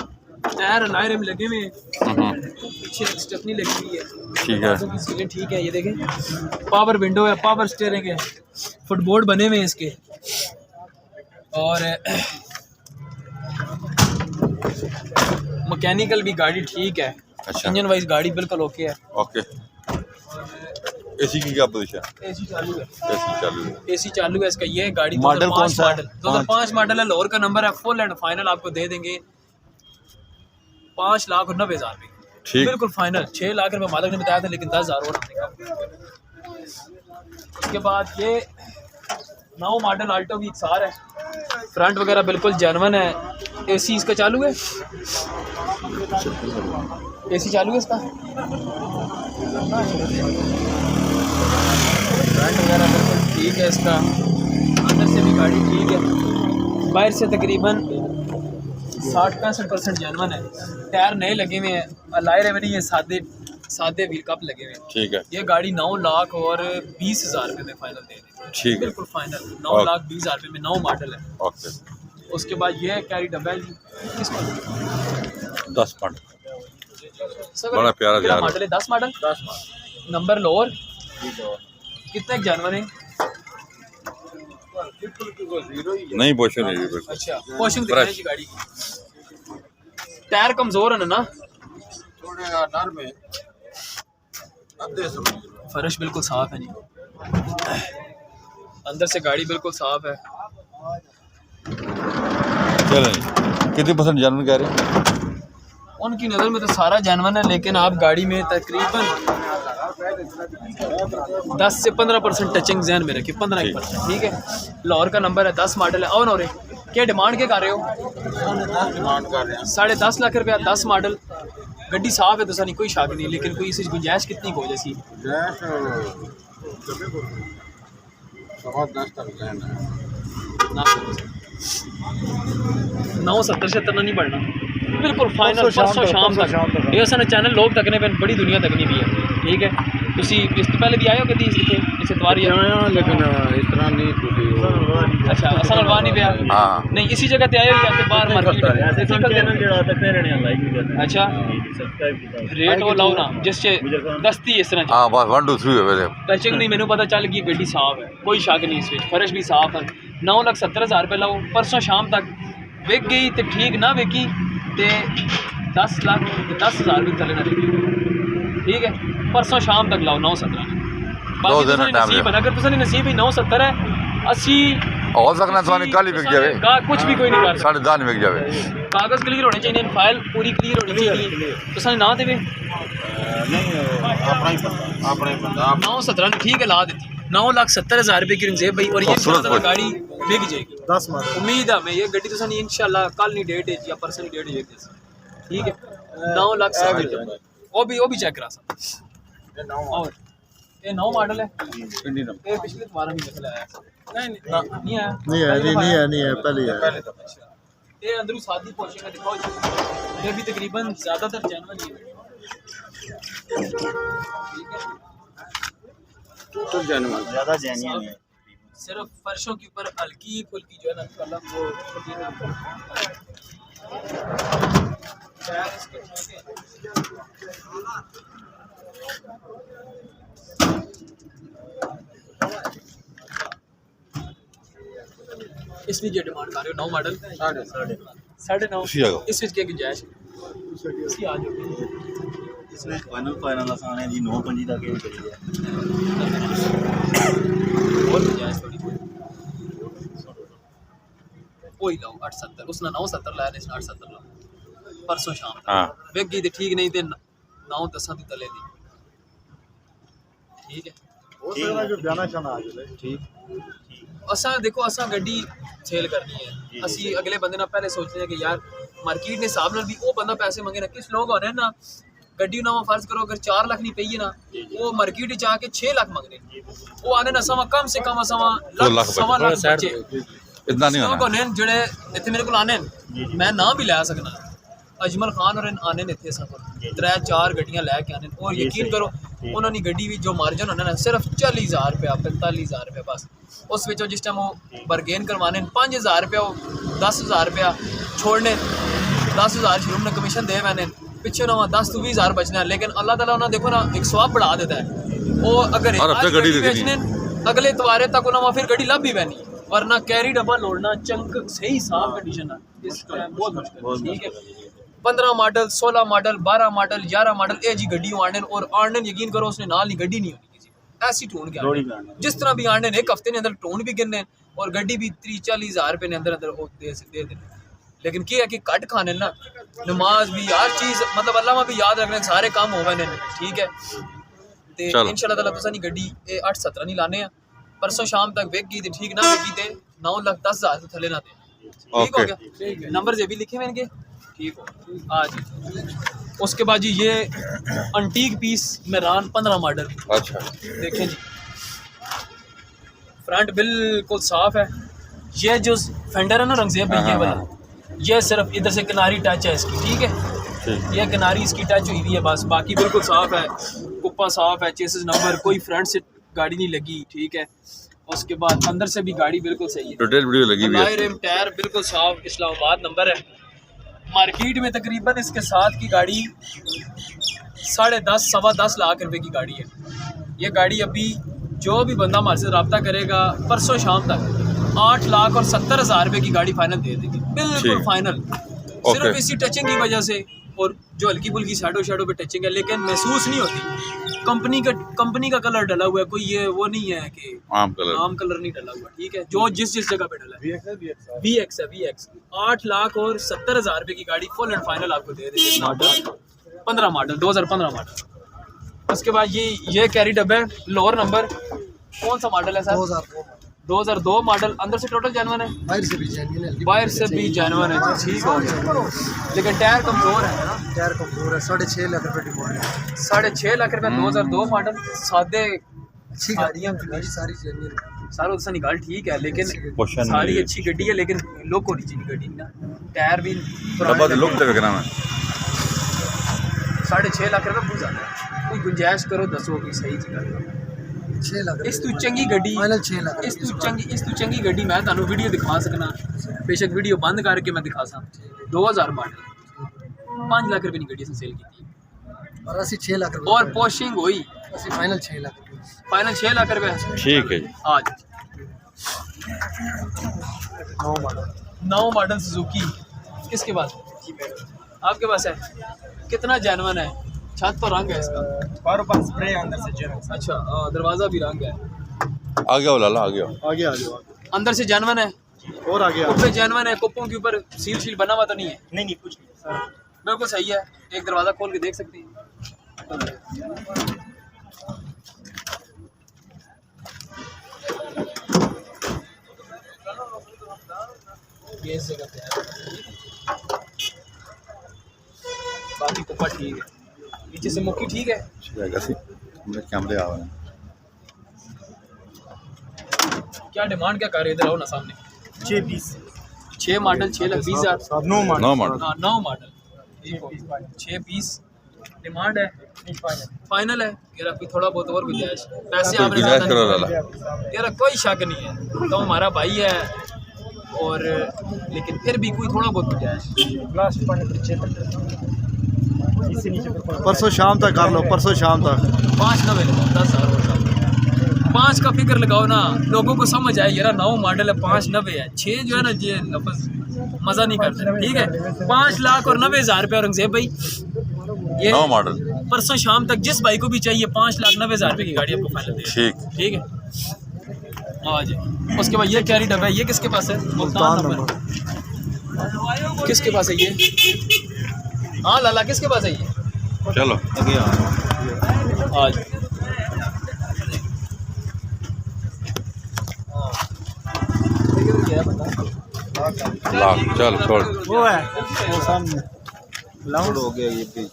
S1: टायर लायरे में लगे हुए, पीछे एक स्टेपनी लगी हुई है,
S2: ठीक है,
S1: सीटें ठीक है। ये देखें पावर विंडो है, पावर स्टीयरिंग है, फुटबोर्ड बने हुए हैं इसके, और मैकेनिकल भी गाड़ी ठीक है।
S2: अच्छा,
S1: इंजन वाइज गाड़ी बिल्कुल ओके है।
S2: ओके। एसी की क्या पोजीशन?
S1: एसी चालू है,
S2: एसी चालू है,
S1: एसी चालू है इसका। ये गाड़ी
S2: मॉडल कौन सा है?
S1: 2005 मॉडल है, लाहौर का नंबर है, फुल एंड फाइनल आपको दे देंगे 5,90,000 रुपये,
S2: ठीक,
S1: बिल्कुल फाइनल। 6 लाख रुपये मालिक ने बताया था, लेकिन 10,000 और हमने कहा। उसके बाद ये 9 मॉडल आल्टो की XR है, फ्रंट वगैरह बिल्कुल जेन्युइन है। एसी इसका चालू है, एसी चालू है इसका, फ्रंट वगैरह बिल्कुल ठीक है इसका, अंदर से भी गाड़ी ठीक है, बाहर से तकरीबन 60-65% जेन्युइन है। टायर नए लगे हुए हैं, लायरे में नहीं, ये सादे व्हील कप लगे हुए हैं,
S2: ठीक है।
S1: ये गाड़ी 9 लाख और 20,000 रुपये में फाइनल दे देंगे,
S2: ठीक है,
S1: बिल्कुल फाइनल 9,20,000 रुपये में, 9 मॉडल है।
S2: ओके।
S1: उसके बाद ये कैरी डब्बा है जी, किसको
S2: 10 मॉडल, बड़ा प्यारा जा रहा है।
S1: मॉडल है, 10 मॉडल, नंबर लोअर, कितने जानवर है?
S2: नहीं पोशन है,
S1: अच्छा पोशिंग दिख रही है गाड़ी की। टायर कमजोर है ना,
S4: थोड़े नरम है,
S1: फर्श बिल्कुल साफ है जी, अंदर से गाड़ी बिल्कुल साफ है।
S2: चलें, कितने % जानवर कह रहे हैं?
S1: उनकी नज़र में तो सारा जानवर है, लेकिन आप गाड़ी में तकरीबन 10 से 15% टचिंग जहन में रखिए, 15%, ठीक है। लाहौर का नंबर है, 10 मॉडल है। और हो रहे क्या डिमांड क्या कर रहे हो?
S4: डिमांड कर रहे हैं
S1: 10.5 लाख रुपया, 10 मॉडल। गड्डी साफ है तो सानी कोई शक नहीं, लेकिन कोई इसी गुंजाइश कितनी हो जैसी?
S4: गैस 10 तक लेना है।
S1: 970 से इतना नहीं बढ़ना, बिल्कुल फाइनल परसों शाम तक। ये सन चैनल लोग तकने पे बड़ी दुनिया तकनी भी है, ठीक है। तुसी इस तो पहले भी आए हो कभी इस इतवार ही
S4: आया लेकिन इस तरह नहीं कुछ
S1: अच्छा असल हलवा नहीं पिया?
S2: हाँ
S1: नहीं इसी जगह पे आए हो या फिर बाहर मार्केट? अच्छा रेट वो लाओ ना जिससे दस्ती इस तरह
S2: हाँ बस 1 2 3 है मेरे
S1: टचिंग नहीं, मैंने पता चल गई गड्डी साफ है, कोई शक नहीं इसमें, फर्श भी साफ है। 9,70,000 रुपये लाओ, परसों शाम तक विक गई तो ठीक, ना विकी तो 10,10,000 भी थले ना विकी, ठीक है। परसों शाम तक लाओ 9,70। बाकी तुम नसीब है, अगर तुम नसीब ही 9,70 है 80
S2: हो सकना तो कल ही बिक जाए,
S1: कुछ भी कोई नहीं कर सकता।
S2: 10.5 बिक जाए।
S1: कागज़ क्लियर होने चाहिए, फाइल पूरी क्लियर होनी चाहिए। तो सारे ना देवे
S4: नहीं अपना ही बंदा
S1: 9,70 ठीक है, ला देती 9,70,000 रुपये की रंजेब भाई। और ये गाड़ी बिक जाएगी
S3: 10 मॉडल।
S1: उम्मीद है मैं, ये गड्डी तो सानी इंशाल्लाह कल नहीं डेट है या परसों नहीं डेट है, ठीक है। 9,70,000 वो भी चेक करा सकते। और ये 9 मॉडल है, ये पिछले तुम्हारा भी निकला आया नहीं आया
S3: नहीं है पहले है।
S1: ये अंदर सादी पोशिंग है, दिखाओ जी। ये भी तकरीबन ज़्यादातर चैनल ही है, ठीक है।
S4: तो जानवर
S6: ज़्यादा जेन्युइन है।
S1: सिर्फ फर्शों के ऊपर हल्की फुल्की जो है ना कलम वो इसलिए जो डिमांड कर रहे हो 9 मॉडल 9.5 इस की गुंजाइश इसकी आ जाओ
S6: इसमें फाइनल आसान है जी 9.5 तक ही चली है
S1: और गुंजाइश थोड़ी कोई लाओ 870 उसने 970 लाया इसने 870 लाओ परसों शाम
S2: हाँ
S1: वेग गई तो ठीक नहीं तो 9-10 की तले दी ठीक है ठीक असा देखो असा गड्डी सेल करनी है असी अगले बंदे ना पहले सोचते हैं कि यार मार्केट ने हिसाब नाल भी वो बंदा पैसे मंगे ना किस लोग हो रहे हैं ना गड्डी ना फर्ज करो अगर 4 लाख नहीं पई है ना वो मार्केट च आके 6 लाख मंग रहे वो आने ना सवा कम से कम सवा सवा लाख बच्चे
S2: इतना नहीं होना
S1: जेड़े इतने मेरे को आने मैं ना भी लै सकना अजमल खान और आने ने इतने सफर 3-4 गड्डियां लैके आने और यकीन करो उन्होंने गड्डी भी जो मार्जन होना ना सिर्फ 40,000 रुपया 45,000 रुपया बस उस विचों जिस टाइम वो बरगेन करवाने 5,000 रुपया 10,000 रुपया छोड़ने 10,000 शुरू में कमीशन दे मैंने पिछले ना 10 to 20,000 बचना है लेकिन अल्लाह ताला उन्हें देखो ना एक स्वाब बढ़ा देता है वो अगर बेचने अगले इतवारे तक उन्हें फिर गड्डी लभ भी पैनी वरना कैरी डब्बा लोड़ना चंक सही साफ कंडीशन है इस बहुत मुश्किल ठीक है 15 मॉडल 16 मॉडल 12 मॉडल 11 मॉडल ए जी गड्डी आने और आने यकीन करो उसने नाल ही गड्डी नहीं होनी किसी ऐसी टोन क्या जिस तरह भी आने एक हफ्ते ने अंदर टोन भी गिरने और गड्डी भी 30-40,000 रुपये ने अंदर अंदर दे देने लेकिन क्या है कि कट खाने ना नमाज भी हर चीज़ मतलब अल्लाह में भी याद रखने सारे काम हो गए ठीक है तो इंशाल्लाह ताला तुसां दी गड्डी 8-17 नहीं लाने परसों शाम तक वेगी थी ठीक ना वेगी थे 9,10,000 थले ना थे ठीक हो गया नंबर ये भी लिखे हुए इनके ठीक हो आज उसके बाद जी ये अंटीक पीस मेरान 15 मॉडल
S2: अच्छा
S1: देखें जी फ्रंट बिल्कुल साफ है ये जो फेंडर है ना रंगजेब ये वाला ये सिर्फ इधर से किनारी टच है इसकी ठीक है ये किनारी इसकी टच हुई हुई है बस बाकी बिल्कुल साफ है कुप्पा साफ है चेसिस नंबर कोई फ्रंट से गाड़ी नहीं लगी ठीक है उसके बाद अंदर से भी गाड़ी बिल्कुल सही है
S2: डिटेल वीडियो लगी हुई है
S1: रिम टायर बिल्कुल साफ इस्लामाबाद नंबर है मार्केट में तकरीबन इसके साथ की गाड़ी 10.5-10 लाख रुपए की गाड़ी है ये गाड़ी अभी जो भी बंदा हमारे से रब्ता करेगा परसों शाम तक 8,70,000 रुपए की गाड़ी फाइनल दे देगी बिल्कुल फाइनल सिर्फ इसी टचिंग की वजह से और जो हल्की फुल्की शैडो पे टचिंग है लेकिन महसूस नहीं होती कंपनी का कलर डला हुआ है कोई ये वो नहीं है कि आम कलर नहीं डला हुआ ठीक है जो जिस जगह पे डला है VX है VX 8,70,000 रुपए की गाड़ी फुल एंड फाइनल आपको दे देंगे 15 मॉडल 2015 मॉडल उसके बाद ये कैरी डब्बा है लोअर नंबर कौन सा मॉडल है सर 2002 मॉडल, अंदर से टोटल जेन्युइन है,
S3: बाहर से भी जेन्युइन है,
S1: बाहर से भी जेन्युइन है, ठीक हो गया। लेकिन टायर कमज़ोर है ना,
S3: टायर कमजोर है। 6.5 लाख रुपए डिमांड है।
S1: 6.5 लाख रुपये 2002 मॉडल, सादे
S3: अच्छी गाड़ियाँ सारी जेन्युइन है।
S1: सारा उसका निकाल ठीक है, लेकिन
S2: पोशन
S1: सारी अच्छी गड्डी है, लेकिन लुक होनी चाहिए गड्डी ना, टायर भी
S2: डब्बा तो लुक तक करना है।
S1: 6.5 लाख रुपये बहुत ज़्यादा है, कोई गुंजाइश करो, दसो कोई सही जगह।
S3: 6 लाख
S1: इस तू चंगी गड्डी,
S3: फाइनल 6 लाख
S1: इस तू चंगी गड्डी मैं तुहानू वीडियो दिखा सकना, बेशक वीडियो बंद करके मैं दिखा सकता। 2000 मॉडल 5 लाख रुपये की गड्डी से सेल की थी
S3: और असि 6 लाख रुपए
S1: और पॉशिंग हुई,
S3: असि फाइनल 6 लाख रुपए।
S1: फाइनल 6 लाख रुपये।
S2: ठीक है जी।
S1: आज 9 मॉडल सुजुकी किसके पास है? आपके पास है। कितना जेन्युइन है? छत तो रंग है इसका,
S6: बार बार स्प्रे अंदर से जेन्युइन।
S1: अच्छा दरवाज़ा भी रंग है,
S2: आ गया लाला, आ गया।
S6: आगे आगे
S1: अंदर से जेन्युइन है
S6: और आगे
S1: कुप्पे जेन्युइन है, कुप्पों के ऊपर सील शील बना हुआ तो नहीं है?
S6: नहीं नहीं कुछ नहीं सर।
S1: बिल्कुल सही है। एक दरवाज़ा खोल के देख सकते हैं। ये इस जगह पे है, बाकी कुप्पा ठीक है, नीचे से मुक्की ठीक है।
S2: मेरे कैमरे आ रहे हैं।
S1: क्या डिमांड क्या कर रहे, इधर आओ ना सामने। 6 model 6,20,000।
S6: 9 model.
S2: 9 model.
S1: 9 model 6 demand है, फाइनल है। यार कोई थोड़ा बहुत और गुंजाइश, पैसे
S2: कोई
S1: आपने
S2: गुंजाइश
S1: ज़्यादा
S2: करो
S1: नहीं-
S2: लाला।
S1: यार कोई शक नहीं है, तो हमारा भाई है, और लेकिन फिर भी कोई थोड़ा बहुत गुंजाइश।
S6: लास्ट पानी पर 6 परसों शाम तक कर लो, परसों शाम तक।
S1: 5,90 लगाओ, 10,000 और कम। 5 का फिक्र लगाओ ना, लोगों को समझ आए यार 9 मॉडल है, 5,90 है। 6 जो है ना ये लफ्ज़ मज़ा नहीं करते, ठीक है। 5 लाख और 90,000 रुपये औरंगजेब भाई, ये
S2: 9 मॉडल।
S1: परसों शाम तक जिस भाई को भी चाहिए 5,90,000 रुपये की गाड़ी आपको फाइनल दे।
S2: ठीक।
S1: ठीक है आ जाए। उसके बाद ये कैरी डब्बा है, ये किसके पास है? मुल्तान नंबर किसके पास है ये? हाँ लाला किसके पास है ये?
S2: चलो
S1: आज
S2: लाख चल छोड़।
S6: वो है वो सामने लाउड हो गया ये पेज।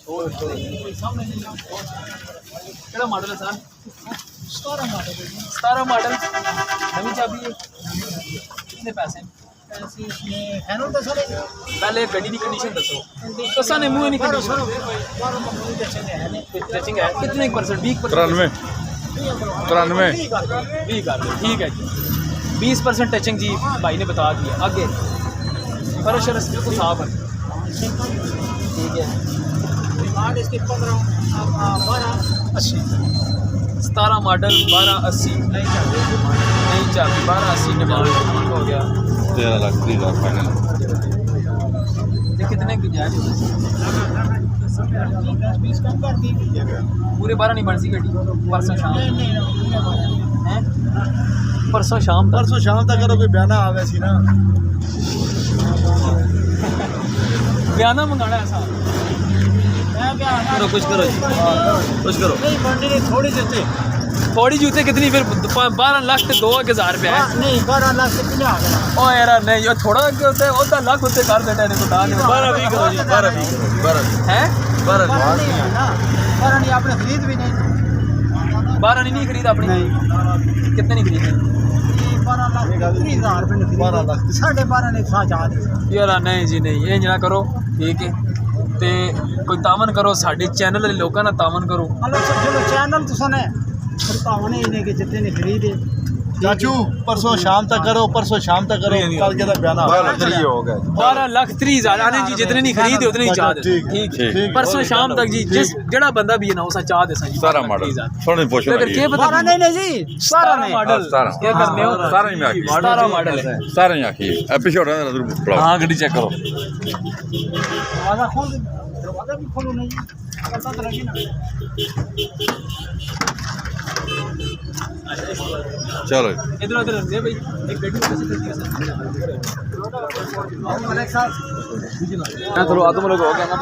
S1: क्या मॉडल है सर? 17 मॉडल नवी चाबी है। कितने पैसे? पहले गड्डी की कंडीशन दसो। दसा ने मुँह नहीं कंडीशन टचिंग है कितने परसेंट?
S2: 93
S1: 20 कर दो, ठीक है जी। 20% टचिंग जी भाई ने बता दिया। आगे फर्श शरस बिल्कुल साफ है, ठीक है। 17 मॉडल 1280 नहीं चाबी 1280 डिमांड हो गया।
S2: 13,30,000 फाइनल।
S1: ये कितने की जाए? पूरे 12 नहीं बन सी गड्डी। परसों शाम हैं? परसों शाम
S6: तक करो, कोई बयाना आवे सी ना।
S1: बयाना मंगाना है साहब।
S6: करो कुछ करो कुछ करो।
S1: थोड़ी जूते कितनी फिर? 12 लाख से 2,000 रुपये है।
S6: नहीं 12 लाख से 50
S1: ओ यार नहीं, ये थोड़ा होता है, आधा लाख होते कर देते हैं। बता नहीं
S6: 12 करो जी, 12
S1: है
S6: 12
S3: नहीं आपने खरीद भी नहीं।
S1: 12 नहीं खरीद आपने? कितने नहीं खरीदे?
S3: 12 लाख 12.5 ने खा जा दे
S1: यार नहीं जी नहीं, ये ना करो, ठीक है। ते कोई तामन करो, साढ़े चैनल वाले लोगों ना तामन करो।
S3: चलो चैनल तो सुने भावने इन्हें के जितने ने खरीदे।
S6: चाचू परसों शाम तक करो, परसों शाम तक करो, कल के तक बयाना हो गया।
S1: 12,30,000 आने जी, जितने नहीं खरीदे उतने ही चाह दे। ठीक है, परसों शाम तक जी जिस जड़ा बंदा भी है ना उसा चाह दे सा जी।
S2: 17 मॉडल थोड़ी पोशन
S1: अगर के बता
S3: नहीं जी
S1: 17 मॉडल
S2: 17
S1: क्या करने हो?
S2: 17 ही में आखी
S1: 17 मॉडल है।
S2: 17 ही आखी एपिसोड है ना। हाँ गड्डी चेक करो।
S3: दरवाजा खोल, दरवाजा भी खोलो नहीं पता तो लगे ना।
S2: चलो
S1: इधर उधर दे भाई, एक गड्डी कैसे करती है सर?
S3: मलिक साहब
S1: चलो आदम लोग हो गया ना।